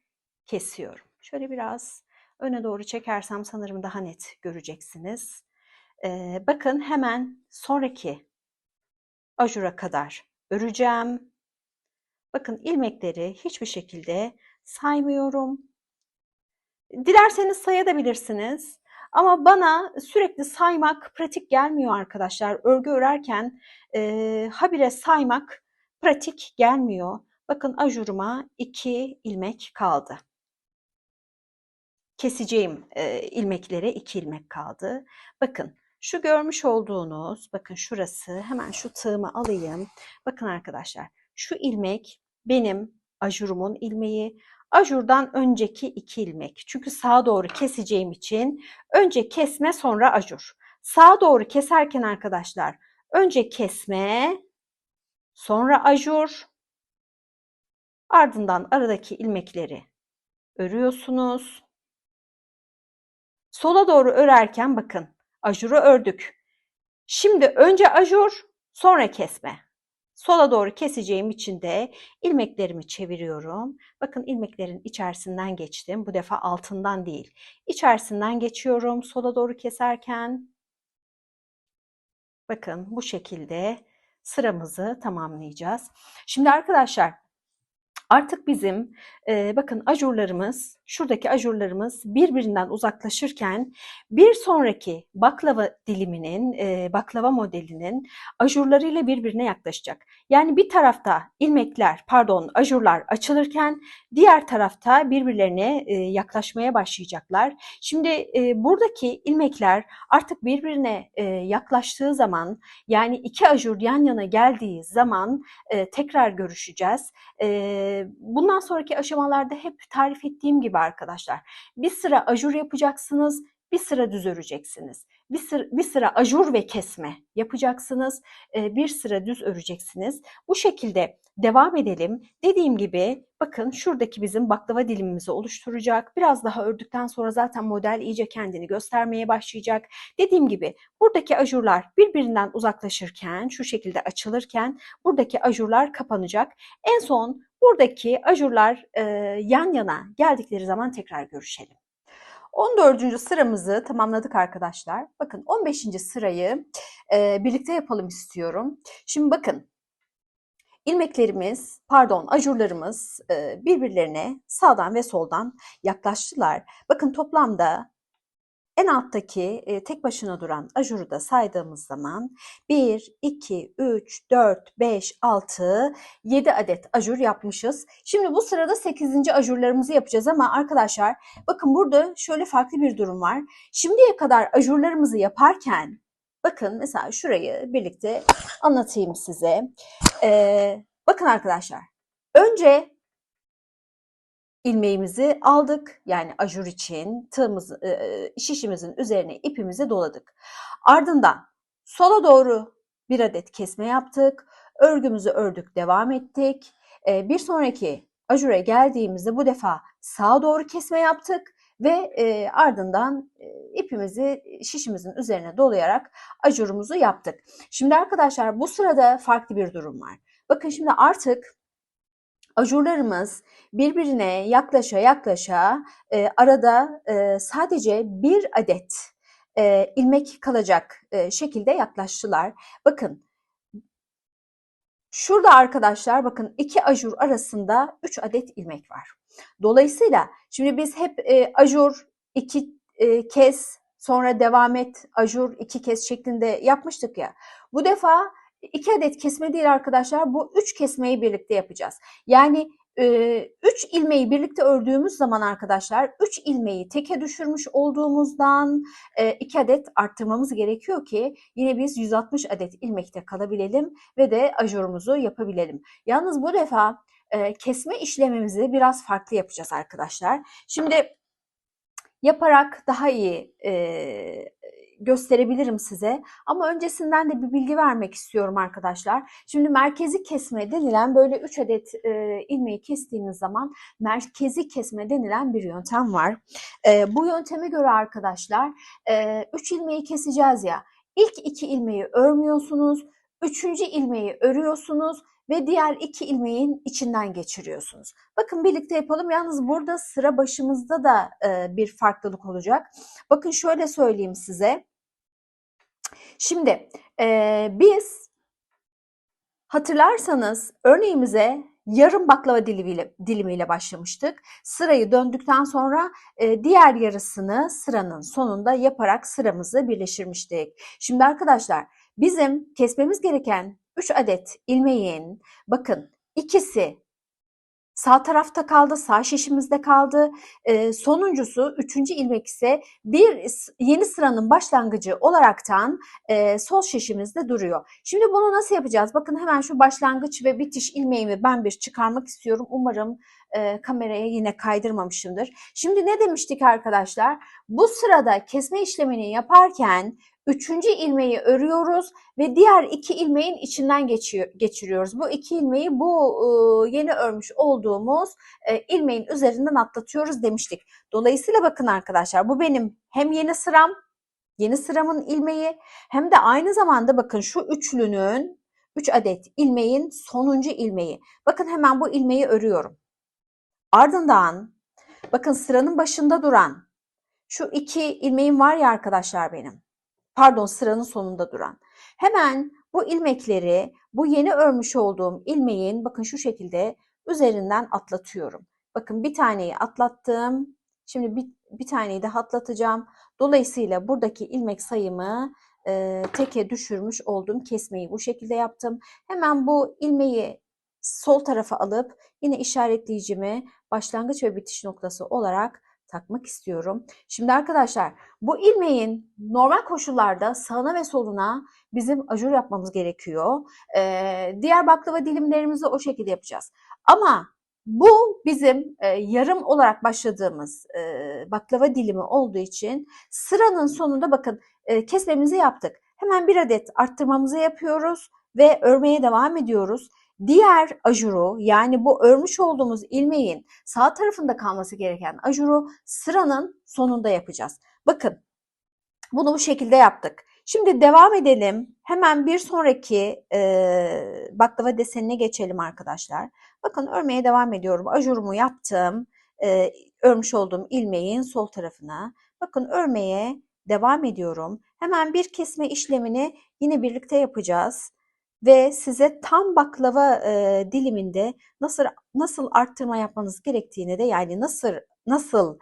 kesiyorum. Şöyle biraz öne doğru çekersem sanırım daha net göreceksiniz. Bakın hemen sonraki ajura kadar öreceğim. Bakın ilmekleri hiçbir şekilde saymıyorum. Dilerseniz sayabilirsiniz. Ama bana sürekli saymak pratik gelmiyor arkadaşlar. Örgü örerken habire saymak pratik gelmiyor. Bakın ajuruma 2 ilmek kaldı. Keseceğim ilmeklere 2 ilmek kaldı. Bakın şu görmüş olduğunuz, bakın şurası, hemen şu tığımı alayım. Bakın arkadaşlar, şu ilmek benim ajurumun ilmeği. Ajurdan önceki 2 ilmek. Çünkü sağa doğru keseceğim için önce kesme sonra ajur. Sağa doğru keserken arkadaşlar önce kesme sonra ajur. Ardından aradaki ilmekleri örüyorsunuz. Sola doğru örerken bakın ajuru ördük. Şimdi önce ajur sonra kesme. Sola doğru keseceğim için de ilmeklerimi çeviriyorum. Bakın ilmeklerin içerisinden geçtim. Bu defa altından değil. İçerisinden geçiyorum sola doğru keserken. Bakın bu şekilde sıramızı tamamlayacağız. Şimdi arkadaşlar Artık bizim bakın ajurlarımız, şuradaki ajurlarımız birbirinden uzaklaşırken bir sonraki baklava diliminin, baklava modelinin ajurlarıyla birbirine yaklaşacak. Yani bir tarafta ajurlar açılırken diğer tarafta birbirlerine yaklaşmaya başlayacaklar. Şimdi buradaki ilmekler artık birbirine yaklaştığı zaman, yani iki ajur yan yana geldiği zaman tekrar görüşeceğiz. Bundan sonraki aşamalarda hep tarif ettiğim gibi arkadaşlar, bir sıra ajur yapacaksınız, bir sıra düz öreceksiniz. Bir sıra ajur ve kesme yapacaksınız, bir sıra düz öreceksiniz. Bu şekilde devam edelim. Dediğim gibi bakın şuradaki bizim baklava dilimimizi oluşturacak. Biraz daha ördükten sonra zaten model iyice kendini göstermeye başlayacak. Dediğim gibi buradaki ajurlar birbirinden uzaklaşırken, şu şekilde açılırken buradaki ajurlar kapanacak. En son buradaki ajurlar yan yana geldikleri zaman tekrar görüşelim. 14. sıramızı tamamladık arkadaşlar. Bakın 15. sırayı birlikte yapalım istiyorum. Şimdi bakın ajurlarımız birbirlerine sağdan ve soldan yaklaştılar. Bakın toplamda en alttaki tek başına duran ajuru da saydığımız zaman 1, 2, 3, 4, 5, 6, 7 adet ajur yapmışız. Şimdi bu sırada 8. ajurlarımızı yapacağız ama arkadaşlar bakın burada şöyle farklı bir durum var. Şimdiye kadar ajurlarımızı yaparken bakın mesela şurayı birlikte anlatayım size. Bakın arkadaşlar önce ilmeğimizi aldık. Yani ajur için şişimizin üzerine ipimizi doladık. Ardından sola doğru bir adet kesme yaptık. Örgümüzü ördük, devam ettik. Bir sonraki ajura geldiğimizde bu defa sağa doğru kesme yaptık ve ardından ipimizi şişimizin üzerine dolayarak ajurumuzu yaptık. Şimdi arkadaşlar bu sırada farklı bir durum var. Bakın şimdi artık ajurlarımız birbirine yaklaşa arada sadece bir adet ilmek kalacak şekilde yaklaştılar. Bakın şurada arkadaşlar bakın iki ajur arasında 3 adet ilmek var. Dolayısıyla şimdi biz hep ajur 2 kez sonra devam et ajur 2 kez şeklinde yapmıştık ya. Bu defa 2 adet kesme değil arkadaşlar, bu 3 kesmeyi birlikte yapacağız. Yani 3 ilmeği birlikte ördüğümüz zaman arkadaşlar 3 ilmeği teke düşürmüş olduğumuzdan 2 adet arttırmamız gerekiyor ki yine biz 160 adet ilmekte kalabilelim ve de ajurumuzu yapabilelim. Yalnız bu defa kesme işlemimizi biraz farklı yapacağız arkadaşlar. Şimdi yaparak daha iyi gösterebilirim size. Ama öncesinden de bir bilgi vermek istiyorum arkadaşlar. Şimdi merkezi kesme denilen böyle 3 adet ilmeği kestiğimiz zaman merkezi kesme denilen bir yöntem var. Bu yönteme göre arkadaşlar 3 ilmeği keseceğiz ya. İlk 2 ilmeği örmüyorsunuz. 3. ilmeği örüyorsunuz ve diğer 2 ilmeğin içinden geçiriyorsunuz. Bakın birlikte yapalım. Yalnız burada sıra başımızda da bir farklılık olacak. Bakın şöyle söyleyeyim size. Şimdi biz hatırlarsanız örneğimize yarım baklava dilimiyle başlamıştık. Sırayı döndükten sonra diğer yarısını sıranın sonunda yaparak sıramızı birleştirmiştik. Şimdi arkadaşlar bizim kesmemiz gereken 3 adet ilmeğin bakın ikisi sağ tarafta kaldı, sağ şişimizde kaldı. Sonuncusu 3. ilmek ise bir yeni sıranın başlangıcı olaraktan sol şişimizde duruyor. Şimdi bunu nasıl yapacağız? Bakın hemen şu başlangıç ve bitiş ilmeğimi ben bir çıkarmak istiyorum. Umarım kameraya yine kaydırmamışımdır. Şimdi ne demiştik arkadaşlar? Bu sırada kesme işlemini yaparken 3. ilmeği örüyoruz ve diğer 2 ilmeğin içinden geçiriyoruz. Bu 2 ilmeği bu yeni örmüş olduğumuz ilmeğin üzerinden atlatıyoruz demiştik. Dolayısıyla bakın arkadaşlar bu benim hem yeni sıramın ilmeği hem de aynı zamanda bakın şu üçlünün 3 adet ilmeğin sonuncu ilmeği. Bakın hemen bu ilmeği örüyorum. Ardından bakın sıranın başında duran şu 2 ilmeğim var ya arkadaşlar benim. Pardon, sıranın sonunda duran. Hemen bu ilmekleri bu yeni örmüş olduğum ilmeğin bakın şu şekilde üzerinden atlatıyorum. Bakın bir taneyi atlattım. Şimdi bir taneyi daha atlatacağım. Dolayısıyla buradaki ilmek sayımı teke düşürmüş oldum. Kesmeyi bu şekilde yaptım. Hemen bu ilmeği sol tarafa alıp yine işaretleyicimi başlangıç ve bitiş noktası olarak takmak istiyorum. Şimdi arkadaşlar bu ilmeğin normal koşullarda sağına ve soluna bizim ajur yapmamız gerekiyor. Diğer baklava dilimlerimizi o şekilde yapacağız. Ama bu bizim yarım olarak başladığımız baklava dilimi olduğu için sıranın sonunda bakın kesmemizi yaptık. Hemen bir adet arttırmamızı yapıyoruz ve örmeye devam ediyoruz. Diğer ajuru, yani bu örmüş olduğumuz ilmeğin sağ tarafında kalması gereken ajuru sıranın sonunda yapacağız. Bakın bunu bu şekilde yaptık. Şimdi devam edelim. Hemen bir sonraki baklava desenine geçelim arkadaşlar. Bakın örmeye devam ediyorum. Ajurumu yaptım. Örmüş olduğum ilmeğin sol tarafına. Bakın örmeye devam ediyorum. Hemen bir kesme işlemini yine birlikte yapacağız. Ve size tam baklava diliminde nasıl arttırma yapmanız gerektiğini de, yani nasıl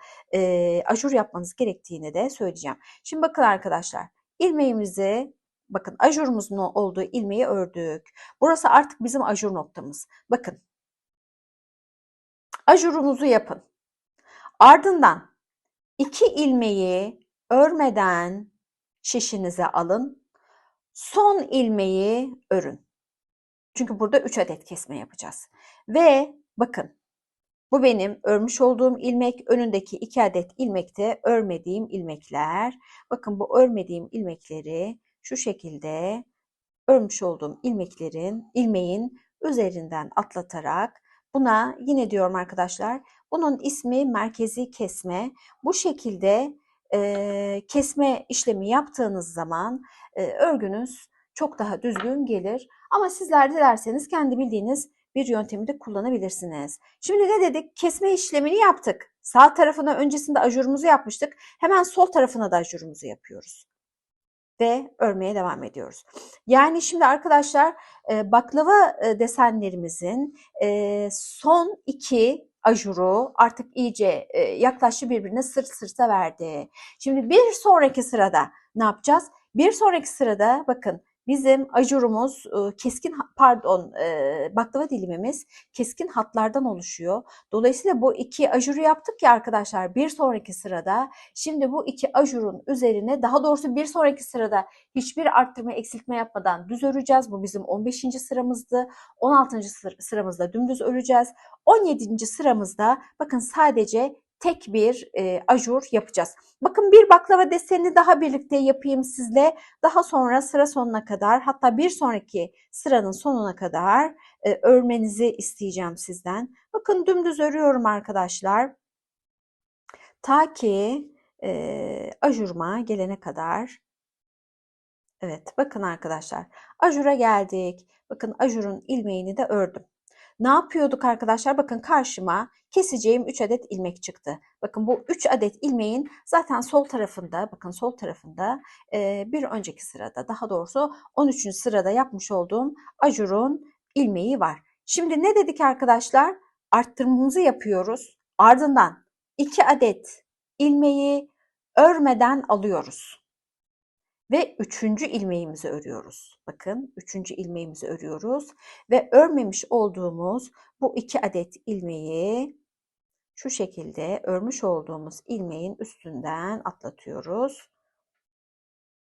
ajur yapmanız gerektiğini de söyleyeceğim. Şimdi bakın arkadaşlar, ilmeğimizi, bakın ajurumuzun olduğu ilmeği ördük. Burası artık bizim ajur noktamız. Bakın ajurumuzu yapın. Ardından 2 ilmeği örmeden şişinize alın. Son ilmeği örün. Çünkü burada 3 adet kesme yapacağız. Ve bakın bu benim örmüş olduğum ilmek, önündeki 2 adet ilmek de örmediğim ilmekler. Bakın bu örmediğim ilmekleri şu şekilde örmüş olduğum ilmeğin üzerinden atlatarak, buna yine diyorum arkadaşlar, bunun ismi merkezi kesme. Bu şekilde kesme işlemi yaptığınız zaman örgünüz çok daha düzgün gelir. Ama sizler dilerseniz kendi bildiğiniz bir yöntemi de kullanabilirsiniz. Şimdi ne dedik? Kesme işlemini yaptık. Sağ tarafına öncesinde ajurumuzu yapmıştık. Hemen sol tarafına da ajurumuzu yapıyoruz. Ve örmeye devam ediyoruz. Yani şimdi arkadaşlar baklava desenlerimizin son 2 ajuru artık iyice yaklaştı, birbirine sırt sırta verdi. Şimdi bir sonraki sırada ne yapacağız? Bir sonraki sırada bakın bizim ajurumuz baklava dilimimiz keskin hatlardan oluşuyor. Dolayısıyla bu 2 ajuru yaptık ya arkadaşlar, bir sonraki sırada şimdi bu 2 ajurun üzerine, daha doğrusu bir sonraki sırada hiçbir arttırma eksiltme yapmadan düz öreceğiz. Bu bizim 15. sıramızdı. 16. sıramızda dümdüz öreceğiz. 17. sıramızda bakın sadece tek bir ajur yapacağız. Bakın bir baklava desenini daha birlikte yapayım sizle. Daha sonra sıra sonuna kadar, hatta bir sonraki sıranın sonuna kadar örmenizi isteyeceğim sizden. Bakın dümdüz örüyorum arkadaşlar. Ta ki ajuruma gelene kadar. Evet, bakın arkadaşlar, ajura geldik. Bakın ajurun ilmeğini de ördüm. Ne yapıyorduk arkadaşlar? Bakın karşıma keseceğim 3 adet ilmek çıktı. Bakın bu 3 adet ilmeğin zaten sol tarafında, bakın sol tarafında bir önceki sırada, daha doğrusu 13. sırada yapmış olduğum ajurun ilmeği var. Şimdi ne dedik arkadaşlar? Arttırmamızı yapıyoruz. Ardından 2 adet ilmeği örmeden alıyoruz. Ve 3. ilmeğimizi örüyoruz. Bakın 3. ilmeğimizi örüyoruz ve örmemiş olduğumuz bu 2 adet ilmeği şu şekilde örmüş olduğumuz ilmeğin üstünden atlatıyoruz.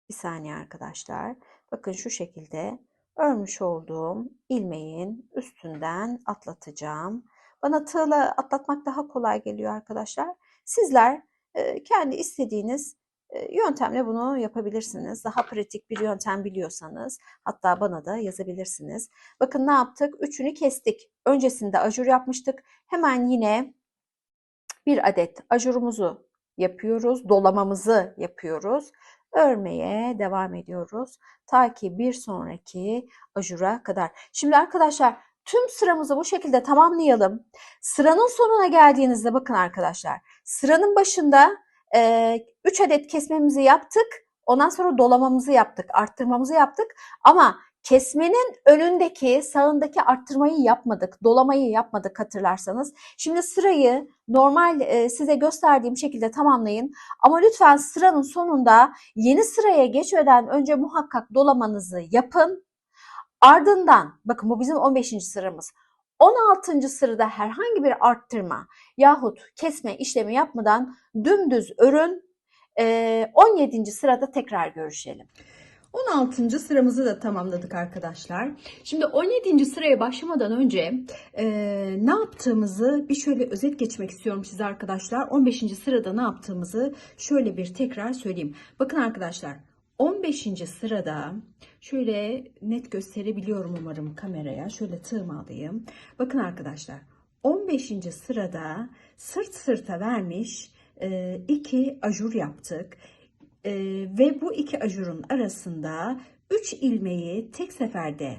Bir saniye arkadaşlar. Bakın şu şekilde örmüş olduğum ilmeğin üstünden atlatacağım. Bana tığla atlatmak daha kolay geliyor arkadaşlar. Sizler kendi istediğiniz yöntemle bunu yapabilirsiniz. Daha pratik bir yöntem biliyorsanız hatta bana da yazabilirsiniz. Bakın ne yaptık? Üçünü kestik. Öncesinde ajur yapmıştık. Hemen yine bir adet ajurumuzu yapıyoruz. Dolamamızı yapıyoruz. Örmeye devam ediyoruz. Ta ki bir sonraki ajura kadar. Şimdi arkadaşlar tüm sıramızı bu şekilde tamamlayalım. Sıranın sonuna geldiğinizde bakın arkadaşlar. Sıranın başında 3 adet kesmemizi yaptık. Ondan sonra dolamamızı yaptık, arttırmamızı yaptık. Ama kesmenin önündeki sağındaki arttırmayı yapmadık, dolamayı yapmadık hatırlarsanız. Şimdi sırayı normal size gösterdiğim şekilde tamamlayın. Ama lütfen sıranın sonunda yeni sıraya geçmeden önce muhakkak dolamanızı yapın. Ardından bakın bu bizim 15. sıramız. 16. sırada herhangi bir arttırma yahut kesme işlemi yapmadan dümdüz örün. 17. sırada tekrar görüşelim. 16. sıramızı da tamamladık arkadaşlar. Şimdi 17. sıraya başlamadan önce ne yaptığımızı bir şöyle özet geçmek istiyorum size arkadaşlar. 15. sırada ne yaptığımızı şöyle bir tekrar söyleyeyim. Bakın arkadaşlar 15. sırada şöyle net gösterebiliyorum umarım kameraya. Şöyle tığımı alayım. Bakın arkadaşlar 15. sırada sırt sırta vermiş 2 ajur yaptık. Ve bu 2 ajurun arasında 3 ilmeği tek seferde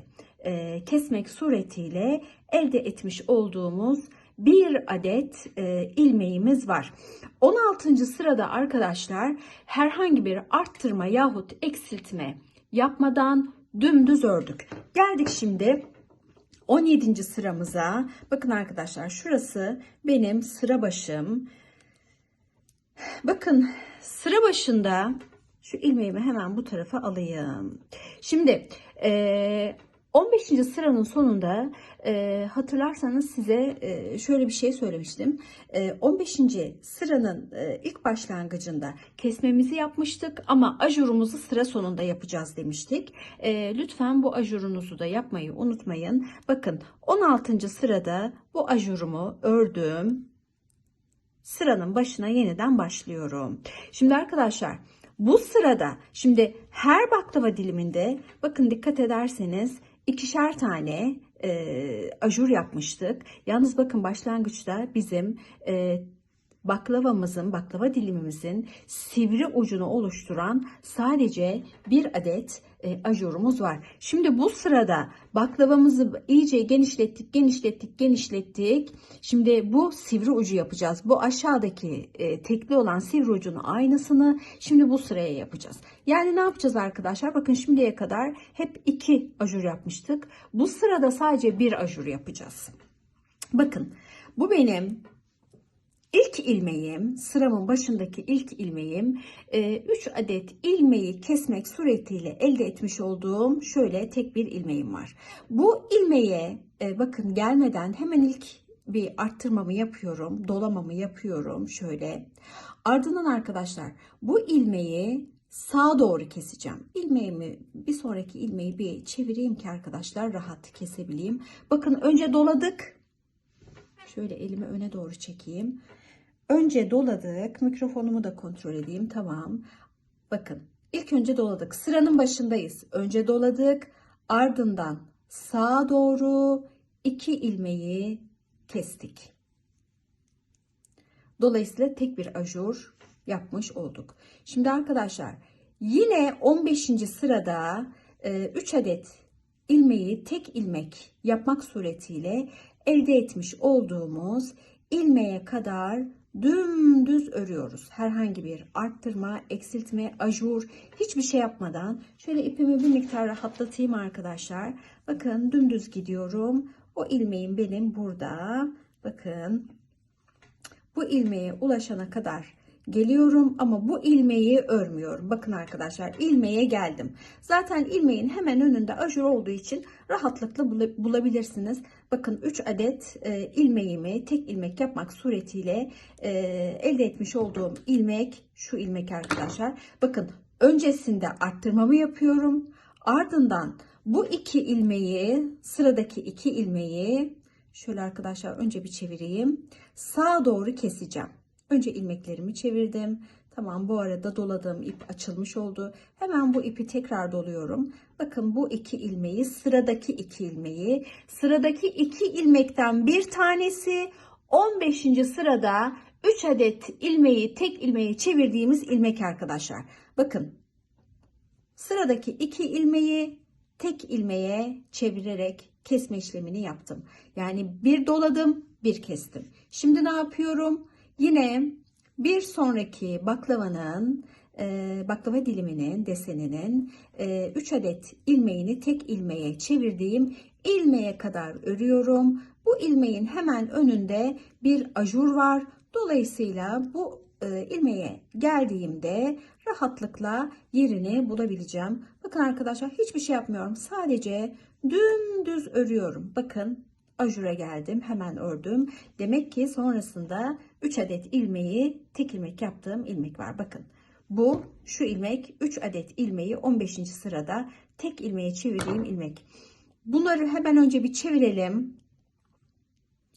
kesmek suretiyle elde etmiş olduğumuz bir adet ilmeğimiz var. 16. sırada arkadaşlar herhangi bir arttırma yahut eksiltme yapmadan dümdüz ördük. Geldik şimdi 17. sıramıza. Bakın arkadaşlar şurası benim sıra başım. Bakın sıra başında şu ilmeğimi hemen bu tarafa alayım. Şimdi 15. sıranın sonunda hatırlarsanız size şöyle bir şey söylemiştim. 15. sıranın ilk başlangıcında kesmemizi yapmıştık ama ajurumuzu sıra sonunda yapacağız demiştik. Lütfen bu ajurunuzu da yapmayı unutmayın. Bakın 16. sırada bu ajurumu ördüm. Sıranın başına yeniden başlıyorum. Şimdi arkadaşlar bu sırada şimdi her baklava diliminde bakın dikkat ederseniz ikişer tane ajur yapmıştık. Yalnız bakın başlangıçta bizim baklava dilimimizin sivri ucunu oluşturan sadece bir adet ajurumuz var. Şimdi bu sırada baklavamızı iyice genişlettik. Şimdi bu sivri ucu yapacağız. Bu aşağıdaki tekli olan sivri ucunun aynısını şimdi bu sıraya yapacağız. Yani ne yapacağız arkadaşlar? Bakın şimdiye kadar hep 2 ajur yapmıştık. Bu sırada sadece bir ajur yapacağız. Bakın bu benim İlk ilmeğim, sıramın başındaki ilk ilmeğim, 3 adet ilmeği kesmek suretiyle elde etmiş olduğum şöyle tek bir ilmeğim var. Bu ilmeğe bakın gelmeden hemen ilk bir arttırmamı yapıyorum, dolamamı yapıyorum şöyle. Ardından arkadaşlar bu ilmeği sağa doğru keseceğim. İlmeğimi bir sonraki ilmeği bir çevireyim ki arkadaşlar rahat kesebileyim. Bakın önce doladık. Şöyle elimi öne doğru çekeyim. Önce doladık. Mikrofonumu da kontrol edeyim. Tamam. Bakın ilk önce doladık. Sıranın başındayız. Önce doladık. Ardından sağa doğru 2 ilmeği kestik. Dolayısıyla tek bir ajur yapmış olduk. Şimdi arkadaşlar yine 15. sırada 3 adet ilmeği tek ilmek yapmak suretiyle elde etmiş olduğumuz ilmeğe kadar dümdüz örüyoruz. Herhangi bir arttırma, eksiltme, ajur hiçbir şey yapmadan şöyle ipimi bir miktar rahatlatayım arkadaşlar. Bakın dümdüz gidiyorum. O ilmeğim benim burada. Bakın bu ilmeğe ulaşana kadar geliyorum ama bu ilmeği örmüyorum. Bakın arkadaşlar ilmeğe geldim. Zaten ilmeğin hemen önünde ajur olduğu için rahatlıkla bulabilirsiniz. Bakın 3 adet ilmeğimi tek ilmek yapmak suretiyle elde etmiş olduğum ilmek şu ilmek arkadaşlar. Bakın öncesinde arttırmamı yapıyorum. Ardından bu 2 ilmeği sıradaki 2 ilmeği şöyle arkadaşlar önce bir çevireyim. Sağa doğru keseceğim. Önce ilmeklerimi çevirdim. Tamam bu arada doladığım ip açılmış oldu. Hemen bu ipi tekrar doluyorum. Bakın bu 2 ilmeği sıradaki 2 ilmeği sıradaki 2 ilmekten bir tanesi 15. sırada 3 adet ilmeği tek ilmeği çevirdiğimiz ilmek arkadaşlar. Bakın sıradaki 2 ilmeği tek ilmeğe çevirerek kesme işlemini yaptım. Yani bir doladım, bir kestim. Şimdi ne yapıyorum? Yine bir sonraki baklavanın baklava diliminin deseninin 3 adet ilmeğini tek ilmeğe çevirdiğim ilmeğe kadar örüyorum. Bu ilmeğin hemen önünde bir ajur var. Dolayısıyla bu ilmeğe geldiğimde rahatlıkla yerini bulabileceğim. Bakın arkadaşlar, hiçbir şey yapmıyorum. Sadece dümdüz örüyorum. Bakın, ajura geldim, hemen ördüm. Demek ki sonrasında 3 adet ilmeği tek ilmek yaptığım ilmek var. Bakın, bu şu ilmek, 3 adet ilmeği 15. sırada tek ilmeğe çevirdiğim ilmek. Bunları hemen önce bir çevirelim.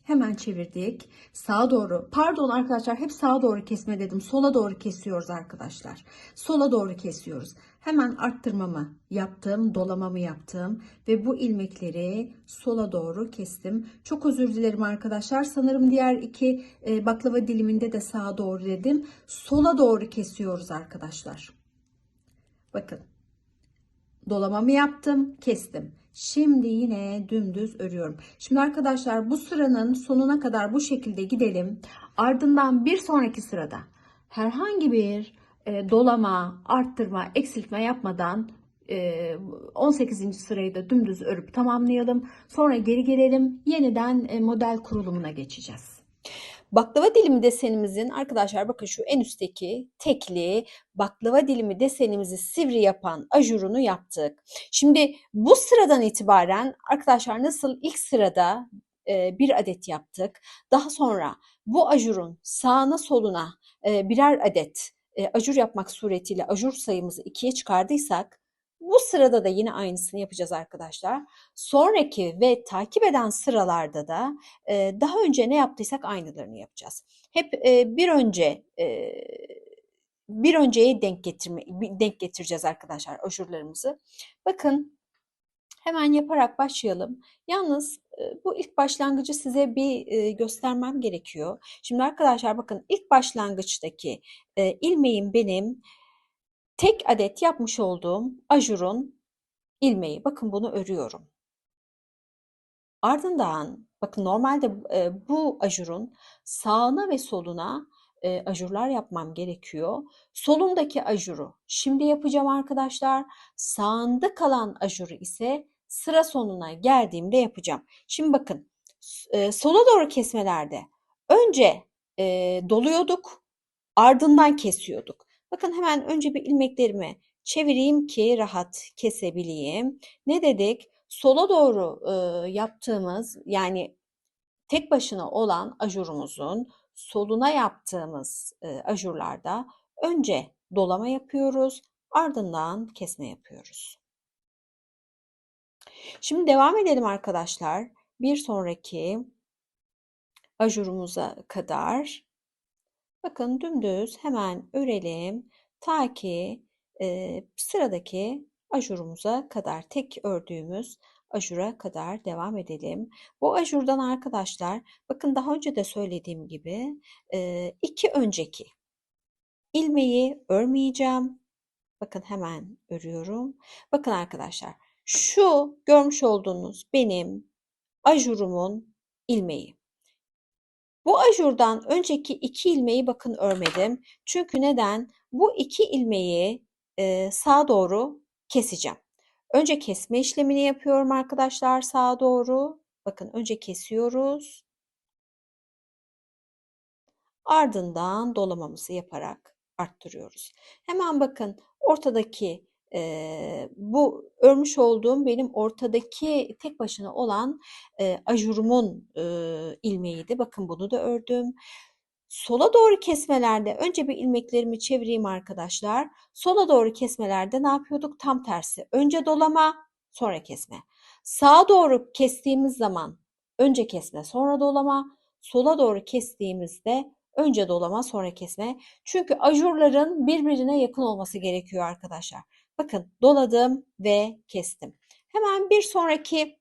Hemen çevirdik. Sağa doğru. Pardon arkadaşlar, hep sağa doğru kesme dedim. Sola doğru kesiyoruz arkadaşlar. Sola doğru kesiyoruz. Hemen arttırmamı yaptım. Dolamamı yaptım. Ve bu ilmekleri sola doğru kestim. Çok özür dilerim arkadaşlar. Sanırım diğer iki baklava diliminde de sağa doğru dedim. Sola doğru kesiyoruz arkadaşlar. Bakın. Dolamamı yaptım, kestim. Şimdi yine dümdüz örüyorum. Şimdi arkadaşlar, bu sıranın sonuna kadar bu şekilde gidelim. Ardından bir sonraki sırada herhangi bir dolama, arttırma, eksiltme yapmadan 18. sırayı da dümdüz örüp tamamlayalım. Sonra geri gelelim. Yeniden model kurulumuna geçeceğiz. Baklava dilimi desenimizin arkadaşlar, bakın şu en üstteki tekli baklava dilimi desenimizi sivri yapan ajurunu yaptık. Şimdi bu sıradan itibaren arkadaşlar, nasıl ilk sırada bir adet yaptık. Daha sonra bu ajurun sağına soluna birer adet ajur yapmak suretiyle ajur sayımızı 2'ye çıkardıysak, bu sırada da yine aynısını yapacağız arkadaşlar. Sonraki ve takip eden sıralarda da daha önce ne yaptıysak aynılarını yapacağız. Hep bir önceye denk getireceğiz arkadaşlar ajurlarımızı. Bakın, hemen yaparak başlayalım. Yalnız bu ilk başlangıcı size bir göstermem gerekiyor. Şimdi arkadaşlar, bakın, ilk başlangıçtaki ilmeğim benim tek adet yapmış olduğum ajurun ilmeği. Bakın, bunu örüyorum. Ardından bakın, normalde bu ajurun sağına ve soluna ajurlar yapmam gerekiyor. Solundaki ajuru şimdi yapacağım arkadaşlar. Sağında kalan ajuru ise sıra sonuna geldiğimde yapacağım. Şimdi bakın, sola doğru kesmelerde önce doluyorduk, ardından kesiyorduk. Bakın, hemen önce bir ilmeklerimi çevireyim ki rahat kesebileyim. Ne dedik? Sola doğru yaptığımız, yani tek başına olan ajurumuzun soluna yaptığımız ajurlarda önce dolama yapıyoruz, ardından kesme yapıyoruz. Şimdi devam edelim arkadaşlar. Bir sonraki ajurumuza kadar. Bakın, dümdüz hemen örelim ta ki sıradaki ajurumuza kadar, tek ördüğümüz ajura kadar devam edelim. Bu ajurdan arkadaşlar, bakın, daha önce de söylediğim gibi iki önceki ilmeği örmeyeceğim. Bakın, hemen örüyorum. Bakın arkadaşlar, şu görmüş olduğunuz benim ajurumun ilmeği. Bu ajurdan önceki iki ilmeği bakın örmedim. Çünkü neden? Bu iki ilmeği sağa doğru keseceğim. Önce kesme işlemini yapıyorum arkadaşlar, sağa doğru. Bakın, önce kesiyoruz. Ardından dolamamızı yaparak arttırıyoruz. Hemen bakın, ortadaki bu örmüş olduğum benim ortadaki tek başına olan ajurumun ilmeğiydi. Bakın, bunu da ördüm. Sola doğru kesmelerde önce bir ilmeklerimi çevireyim arkadaşlar. Sola doğru kesmelerde ne yapıyorduk? Tam tersi. Önce dolama, sonra kesme. Sağa doğru kestiğimiz zaman önce kesme, sonra dolama. Sola doğru kestiğimizde önce dolama, sonra kesme. Çünkü ajurların birbirine yakın olması gerekiyor arkadaşlar. Bakın, doladım ve kestim. Hemen bir sonraki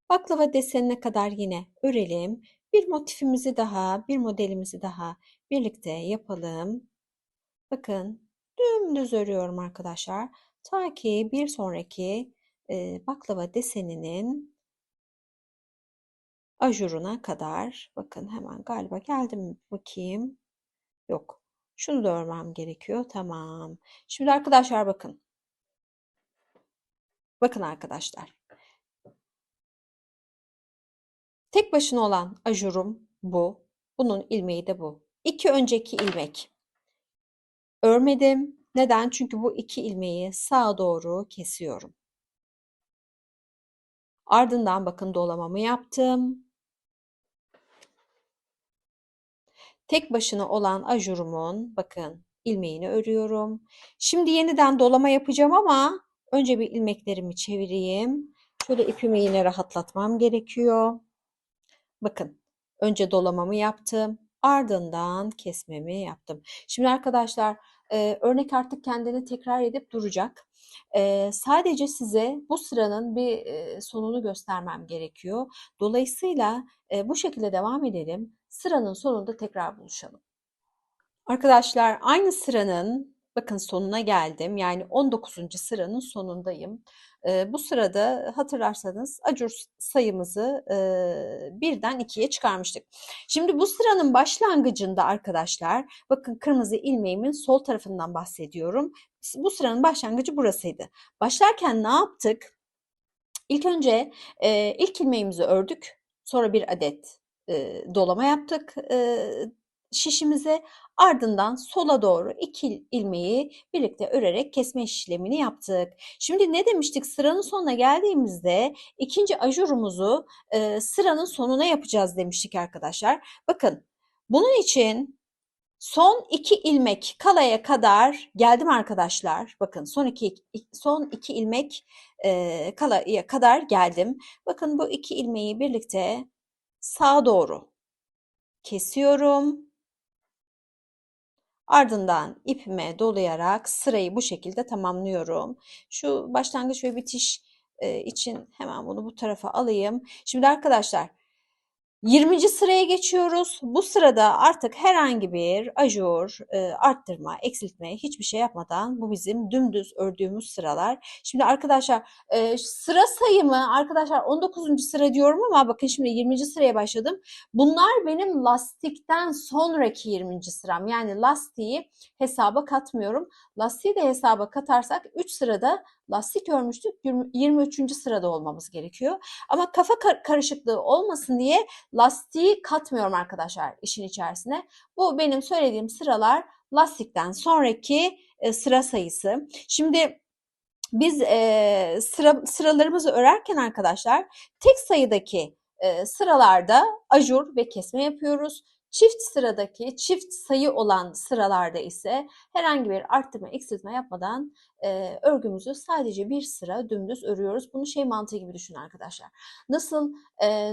baklava desenine kadar yine örelim. Bir motifimizi daha, bir modelimizi daha birlikte yapalım. Bakın, dümdüz örüyorum arkadaşlar. Ta ki bir sonraki baklava deseninin ajuruna kadar. Bakın, hemen galiba geldim, bakayım. Yok. Şunu da örmem gerekiyor. Tamam. Şimdi arkadaşlar bakın. Bakın arkadaşlar. Tek başına olan ajurum bu. Bunun ilmeği de bu. İki önceki ilmek. Örmedim. Neden? Çünkü bu iki ilmeği sağa doğru kesiyorum. Ardından bakın dolamamı yaptım. Tek başına olan ajurumun bakın ilmeğini örüyorum. Şimdi yeniden dolama yapacağım ama önce bir ilmeklerimi çevireyim. Şöyle ipimi yine rahatlatmam gerekiyor. Bakın önce dolamamı yaptım. Ardından kesmemi yaptım. Şimdi arkadaşlar örnek artık kendini tekrar edip duracak. Sadece size bu sıranın bir sonunu göstermem gerekiyor. Dolayısıyla bu şekilde devam edelim. Sıranın sonunda tekrar buluşalım. Arkadaşlar aynı sıranın bakın sonuna geldim. Yani 19. sıranın sonundayım. Bu sırada hatırlarsanız acur sayımızı birden 2'ye çıkarmıştık. Şimdi bu sıranın başlangıcında arkadaşlar bakın kırmızı ilmeğimin sol tarafından bahsediyorum. Bu sıranın başlangıcı burasıydı. Başlarken ne yaptık? İlk önce ilk ilmeğimizi ördük. Sonra bir adet dolama yaptık şişimize. Ardından sola doğru iki ilmeği birlikte örerek kesme işlemini yaptık. Şimdi ne demiştik? Sıranın sonuna geldiğimizde ikinci ajurumuzu sıranın sonuna yapacağız demiştik arkadaşlar. Bakın bunun için son iki ilmek kalaya kadar geldim arkadaşlar. Bakın son iki ilmek kalaya kadar geldim. Bakın bu iki ilmeği birlikte sağa doğru kesiyorum. Ardından ipime dolayarak sırayı bu şekilde tamamlıyorum. Şu başlangıç ve bitiş için hemen bunu bu tarafa alayım. Şimdi arkadaşlar 20. sıraya geçiyoruz. Bu sırada artık herhangi bir ajur, arttırma, eksiltme hiçbir şey yapmadan bu bizim dümdüz ördüğümüz sıralar. Şimdi arkadaşlar sıra sayımı arkadaşlar 19. sıra diyorum ama bakın şimdi 20. sıraya başladım. Bunlar benim lastikten sonraki 20. sıram. Yani lastiği hesaba katmıyorum. Lastiği de hesaba katarsak 3 sırada lastik örmüştük. 23. sırada olmamız gerekiyor. Ama kafa karışıklığı olmasın diye lastiği katmıyorum arkadaşlar işin içerisine. Bu benim söylediğim sıralar lastikten sonraki sıra sayısı. Şimdi biz sıralarımızı örerken arkadaşlar tek sayıdaki sıralarda ajur ve kesme yapıyoruz. Çift sayı olan sıralarda ise herhangi bir arttırma eksiltme yapmadan örgümüzü sadece bir sıra dümdüz örüyoruz. Bunu şey mantığı gibi düşünün arkadaşlar. Nasıl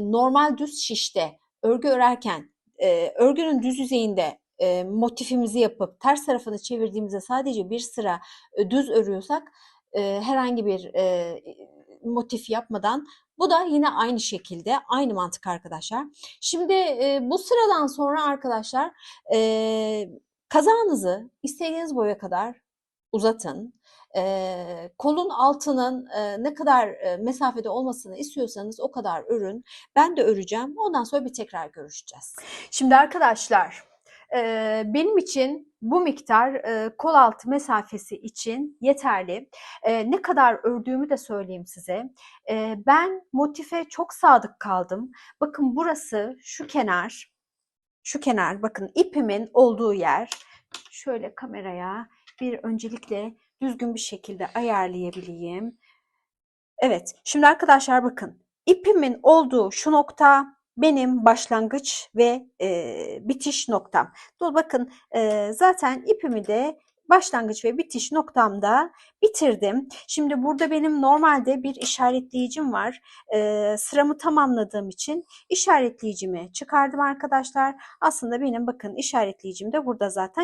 normal düz şişte örgü örerken örgünün düz yüzeyinde motifimizi yapıp ters tarafını çevirdiğimizde sadece bir sıra düz örüyorsak herhangi bir motif yapmadan bu da yine aynı şekilde aynı mantık arkadaşlar. Şimdi bu sıradan sonra arkadaşlar kazağınızı istediğiniz boya kadar uzatın. Kolun altının ne kadar mesafede olmasını istiyorsanız o kadar örün. Ben de öreceğim. Ondan sonra bir tekrar görüşeceğiz. Şimdi arkadaşlar benim için bu miktar kol altı mesafesi için yeterli. Ne kadar ördüğümü de söyleyeyim size. Ben motife çok sadık kaldım. Bakın burası şu kenar bakın ipimin olduğu yer. Şöyle kameraya bir öncelikle düzgün bir şekilde ayarlayabileyim. Evet, şimdi arkadaşlar bakın ipimin olduğu şu nokta benim başlangıç ve bitiş noktam. Bakın zaten ipimi de başlangıç ve bitiş noktamda bitirdim. Şimdi burada benim normalde bir işaretleyicim var. Sıramı tamamladığım için işaretleyicimi çıkardım arkadaşlar. Aslında benim bakın işaretleyicim de burada zaten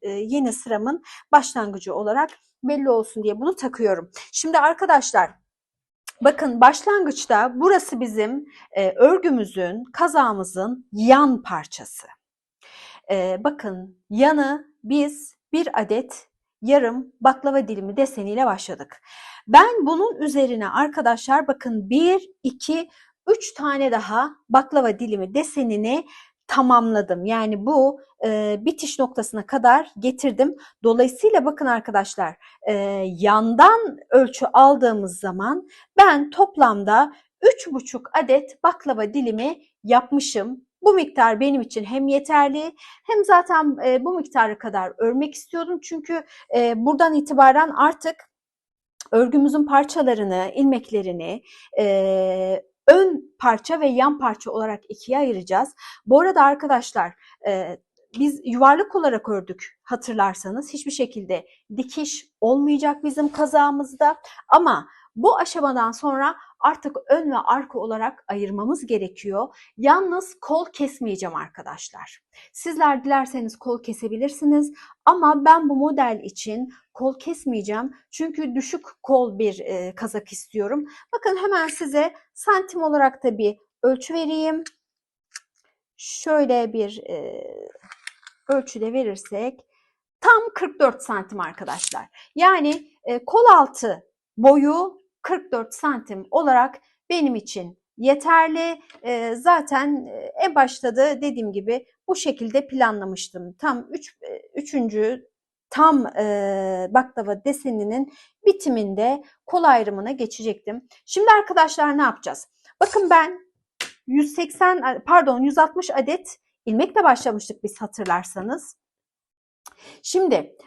yeni sıramın başlangıcı olarak belli olsun diye bunu takıyorum. Şimdi arkadaşlar bakın başlangıçta burası bizim örgümüzün, kazağımızın yan parçası. Bakın yanı biz bir adet yarım baklava dilimi deseniyle başladık. Ben bunun üzerine arkadaşlar bakın 1, 2, 3 tane daha baklava dilimi desenini tamamladım. Yani bu bitiş noktasına kadar getirdim. Dolayısıyla bakın arkadaşlar, yandan ölçü aldığımız zaman ben toplamda 3,5 adet baklava dilimi yapmışım. Bu miktar benim için hem yeterli hem zaten bu miktarı kadar örmek istiyordum. Çünkü buradan itibaren artık örgümüzün parçalarını, ilmeklerini ön parça ve yan parça olarak ikiye ayıracağız. Bu arada arkadaşlar, biz yuvarlak olarak ördük hatırlarsanız. Hiçbir şekilde dikiş olmayacak bizim kazağımızda. Ama bu aşamadan sonra artık ön ve arka olarak ayırmamız gerekiyor. Yalnız kol kesmeyeceğim arkadaşlar. Sizler dilerseniz kol kesebilirsiniz ama ben bu model için kol kesmeyeceğim. Çünkü düşük kol bir kazak istiyorum. Bakın hemen size santim olarak da bir ölçü vereyim. Şöyle bir ölçüde verirsek tam 44 santim arkadaşlar. Yani kol altı boyu 44 santim olarak benim için yeterli. Zaten en başta da dediğim gibi bu şekilde planlamıştım. Tam üçüncü tam baklava deseninin bitiminde kol ayrımına geçecektim. Şimdi arkadaşlar ne yapacağız? Bakın ben 160 adet ilmekle başlamıştık biz hatırlarsanız. Şimdi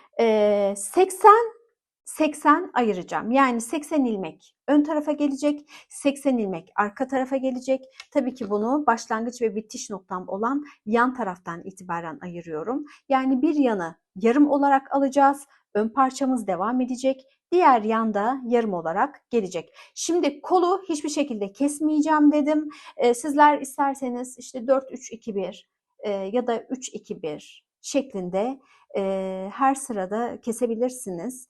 80 ayıracağım. Yani 80 ilmek ön tarafa gelecek, 80 ilmek arka tarafa gelecek. Tabii ki bunu başlangıç ve bitiş noktam olan yan taraftan itibaren ayırıyorum. Yani bir yanı yarım olarak alacağız. Ön parçamız devam edecek. Diğer yanda yarım olarak gelecek. Şimdi kolu hiçbir şekilde kesmeyeceğim dedim. Sizler isterseniz işte 4-3-2-1 ya da 3-2-1 şeklinde her sırada kesebilirsiniz.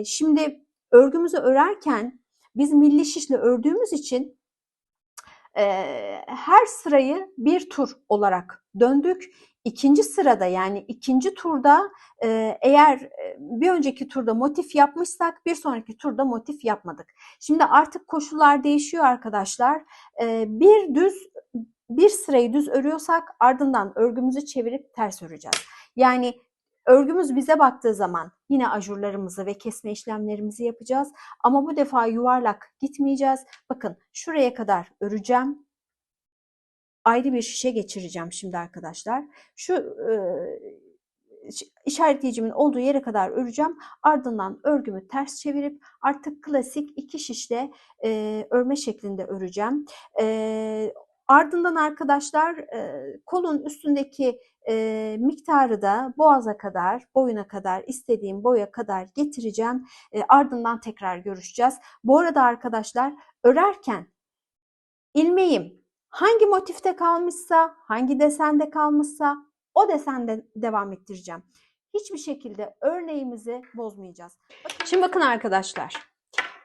Şimdi örgümüzü örerken biz milli şişle ördüğümüz için her sırayı bir tur olarak döndük. İkinci sırada yani ikinci turda eğer bir önceki turda motif yapmışsak bir sonraki turda motif yapmadık. Şimdi artık koşullar değişiyor arkadaşlar. Bir sırayı düz örüyorsak ardından örgümüzü çevirip ters öreceğiz. Yani örgümüz bize baktığı zaman yine ajurlarımızı ve kesme işlemlerimizi yapacağız. Ama bu defa yuvarlak gitmeyeceğiz. Bakın şuraya kadar öreceğim. Ayrı bir şişe geçireceğim şimdi arkadaşlar. Şu işaretleyicimin olduğu yere kadar öreceğim. Ardından örgümü ters çevirip artık klasik 2 şişle örme şeklinde öreceğim. Ardından arkadaşlar kolun üstündeki miktarı da boğaza kadar, boyuna kadar, istediğim boya kadar getireceğim. Ardından tekrar görüşeceğiz. Bu arada arkadaşlar örerken ilmeğim hangi motifte kalmışsa, hangi desende kalmışsa o desende devam ettireceğim. Hiçbir şekilde örneğimizi bozmayacağız. Şimdi bakın arkadaşlar.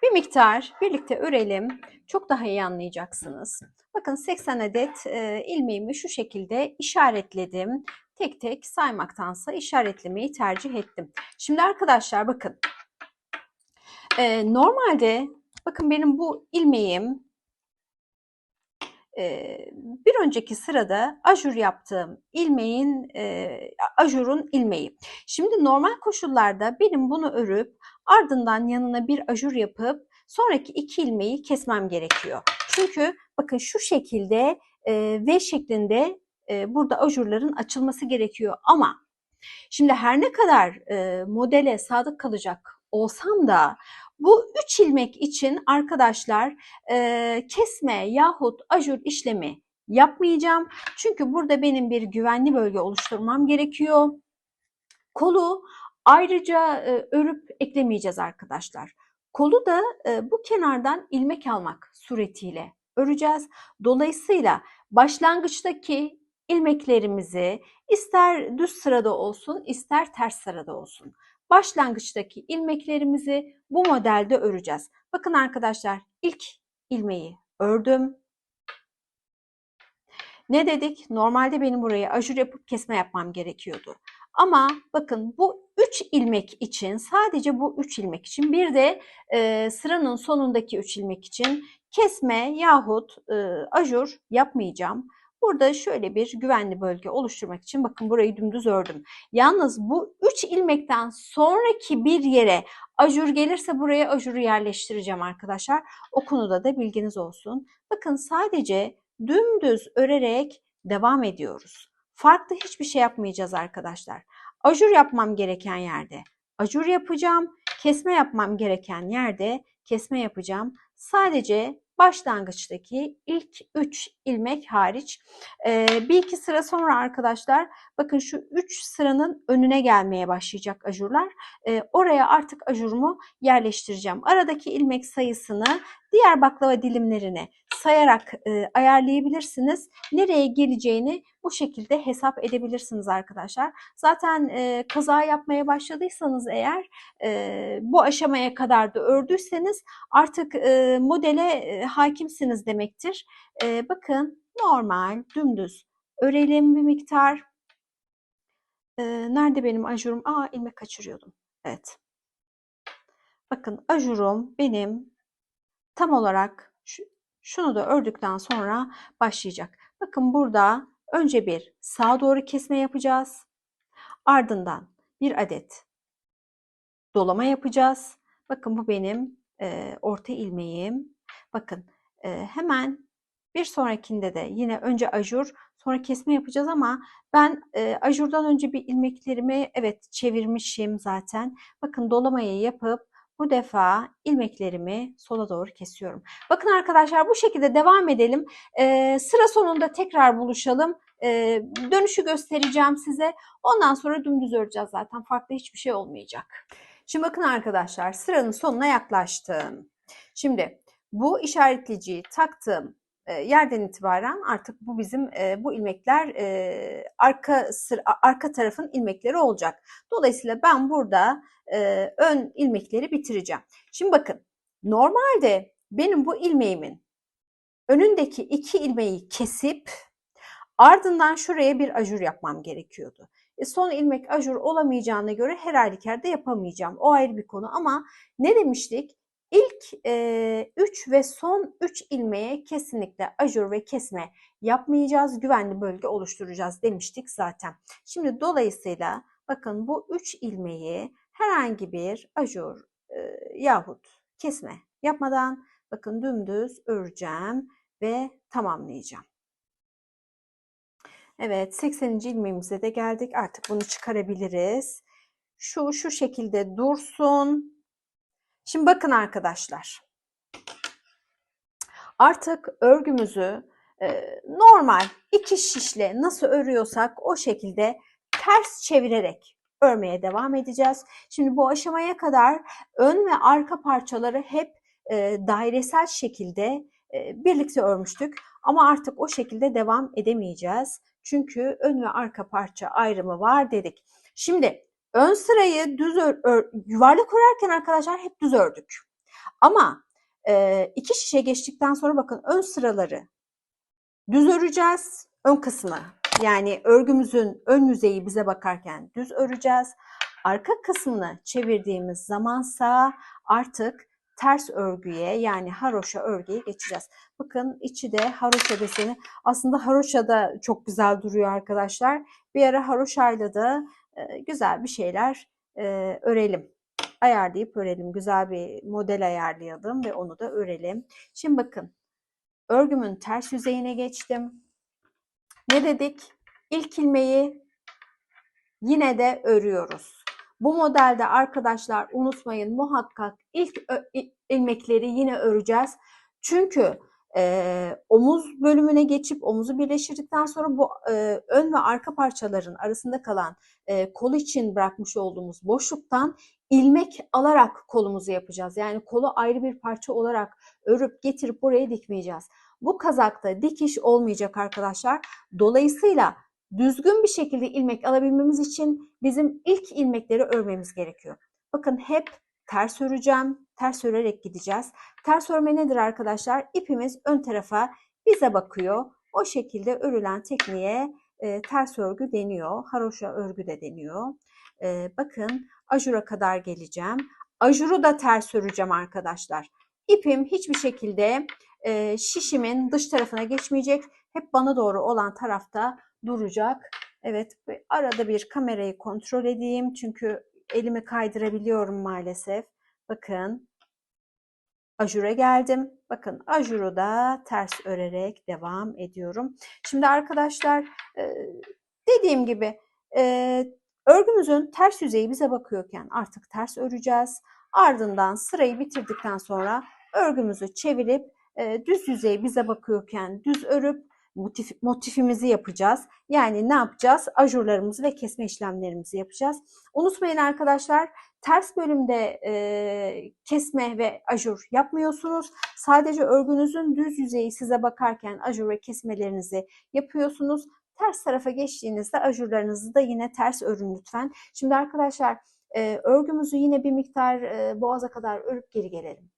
Bir miktar birlikte örelim. Çok daha iyi anlayacaksınız. Bakın 80 adet ilmeğimi şu şekilde işaretledim. Tek tek saymaktansa işaretlemeyi tercih ettim. Şimdi arkadaşlar bakın. Normalde bakın benim bu ilmeğim bir önceki sırada ajur yaptığım ilmeğin ajurun ilmeği. Şimdi normal koşullarda benim bunu örüp ardından yanına bir ajur yapıp sonraki 2 ilmeği kesmem gerekiyor. Çünkü bakın şu şekilde V şeklinde burada ajurların açılması gerekiyor. Ama şimdi her ne kadar modele sadık kalacak olsam da bu 3 ilmek için arkadaşlar kesme yahut ajur işlemi yapmayacağım. Çünkü burada benim bir güvenli bölge oluşturmam gerekiyor. Kolu ayrıca örüp eklemeyeceğiz arkadaşlar. Kolu da bu kenardan ilmek almak suretiyle öreceğiz. Dolayısıyla başlangıçtaki ilmeklerimizi ister düz sırada olsun ister ters sırada olsun. Başlangıçtaki ilmeklerimizi bu modelde öreceğiz. Bakın arkadaşlar ilk ilmeği ördüm. Ne dedik? Normalde benim buraya ajur yapıp kesme yapmam gerekiyordu. Ama bakın bu 3 ilmek için sadece bu 3 ilmek için bir de sıranın sonundaki 3 ilmek için kesme yahut ajur yapmayacağım. Burada şöyle bir güvenli bölge oluşturmak için bakın burayı dümdüz ördüm. Yalnız bu 3 ilmekten sonraki bir yere ajur gelirse buraya ajuru yerleştireceğim arkadaşlar. O konuda da bilginiz olsun. Bakın sadece dümdüz örerek devam ediyoruz. Farklı hiçbir şey yapmayacağız arkadaşlar. Ajur yapmam gereken yerde ajur yapacağım. Kesme yapmam gereken yerde kesme yapacağım. Sadece başlangıçtaki ilk 3 ilmek hariç. Bir iki sıra sonra arkadaşlar bakın şu 3 sıranın önüne gelmeye başlayacak ajurlar. Oraya artık ajurumu yerleştireceğim. Aradaki ilmek sayısını diğer baklava dilimlerine sayarak ayarlayabilirsiniz. Nereye geleceğini bu şekilde hesap edebilirsiniz arkadaşlar. Zaten kaza yapmaya başladıysanız eğer bu aşamaya kadar da ördüyseniz artık modele hakimsiniz demektir. Bakın normal dümdüz örelim bir miktar. Nerede benim ajurum? İlmek kaçırıyordum. Evet. Bakın ajurum benim tam olarak şunu da ördükten sonra başlayacak. Bakın burada önce bir sağa doğru kesme yapacağız. Ardından bir adet dolama yapacağız. Bakın bu benim orta ilmeğim. Bakın hemen bir sonrakinde de yine önce ajur sonra kesme yapacağız ama ben ajurdan önce bir ilmeklerimi evet çevirmişim zaten. Bakın dolamayı yapıp bu defa ilmeklerimi sola doğru kesiyorum. Bakın arkadaşlar bu şekilde devam edelim. Sıra sonunda tekrar buluşalım. Dönüşü göstereceğim size. Ondan sonra dümdüz öreceğiz zaten. Farklı hiçbir şey olmayacak. Şimdi bakın arkadaşlar sıranın sonuna yaklaştım. Şimdi bu işaretleyiciyi taktığım yerden itibaren artık bu bizim bu ilmekler arka tarafın ilmekleri olacak. Dolayısıyla ben burada ön ilmekleri bitireceğim. Şimdi bakın normalde benim bu ilmeğimin önündeki 2 ilmeği kesip ardından şuraya bir ajur yapmam gerekiyordu. Son ilmek ajur olamayacağına göre her halükarda yapamayacağım. O ayrı bir konu ama ne demiştik? İlk 3 ve son 3 ilmeğe kesinlikle ajur ve kesme yapmayacağız. Güvenli bölge oluşturacağız demiştik zaten. Şimdi dolayısıyla bakın bu 3 ilmeği herhangi bir ajur yahut kesme yapmadan bakın dümdüz öreceğim ve tamamlayacağım. Evet 80. ilmeğimize de geldik. Artık bunu çıkarabiliriz. Şu şekilde dursun. Şimdi bakın arkadaşlar. Artık örgümüzü normal 2 şişle nasıl örüyorsak o şekilde ters çevirerek örmeye devam edeceğiz. Şimdi bu aşamaya kadar ön ve arka parçaları hep dairesel şekilde birlikte örmüştük. Ama artık o şekilde devam edemeyeceğiz. Çünkü ön ve arka parça ayrımı var dedik. Şimdi ön sırayı düz yuvarlak örerken arkadaşlar hep düz ördük. Ama 2 şişe geçtikten sonra bakın ön sıraları düz öreceğiz. Ön kısmı yani örgümüzün ön yüzeyi bize bakarken düz öreceğiz. Arka kısmını çevirdiğimiz zamansa artık ters örgüye yani haroşa örgüye geçeceğiz. Bakın içi de haroşa deseni. Aslında haroşa da çok güzel duruyor arkadaşlar. Bir ara haroşayla da güzel bir şeyler örelim. Ayarlayıp örelim. Güzel bir model ayarlayalım ve onu da örelim. Şimdi bakın örgümün ters yüzeyine geçtim. Ne dedik? İlk ilmeği yine de örüyoruz. Bu modelde arkadaşlar unutmayın muhakkak ilk ilmekleri yine öreceğiz. Çünkü omuz bölümüne geçip omuzu birleştirdikten sonra bu ön ve arka parçaların arasında kalan kol için bırakmış olduğumuz boşluktan ilmek alarak kolumuzu yapacağız. Yani kolu ayrı bir parça olarak örüp getirip buraya dikmeyeceğiz. Bu kazakta dikiş olmayacak arkadaşlar. Dolayısıyla düzgün bir şekilde ilmek alabilmemiz için bizim ilk ilmekleri örmemiz gerekiyor. Bakın hep ters öreceğim. Ters örerek gideceğiz. Ters örme nedir arkadaşlar? İpimiz ön tarafa bize bakıyor. O şekilde örülen tekniğe ters örgü deniyor. Haroşa örgü de deniyor. Bakın ajura kadar geleceğim. Ajuru da ters öreceğim arkadaşlar. İpim hiçbir şekilde şişimin dış tarafına geçmeyecek. hep bana doğru olan tarafta duracak. Evet, arada bir kamerayı kontrol edeyim çünkü elimi kaydırabiliyorum maalesef. Bakın, ajure geldim. Bakın, ajuru da ters örerek devam ediyorum. Şimdi arkadaşlar, dediğim gibi örgümüzün ters yüzeyi bize bakıyorken artık ters öreceğiz. Ardından sırayı bitirdikten sonra örgümüzü çevirip düz yüzey bize bakıyorken düz örüp motifimizi yapacağız. Yani ne yapacağız? Ajurlarımızı ve kesme işlemlerimizi yapacağız. Unutmayın arkadaşlar, ters bölümde kesme ve ajur yapmıyorsunuz. Sadece örgünüzün düz yüzeyi size bakarken ajur ve kesmelerinizi yapıyorsunuz. Ters tarafa geçtiğinizde ajurlarınızı da yine ters örün lütfen. Şimdi arkadaşlar örgümüzü yine bir miktar boğaza kadar örüp geri gelelim.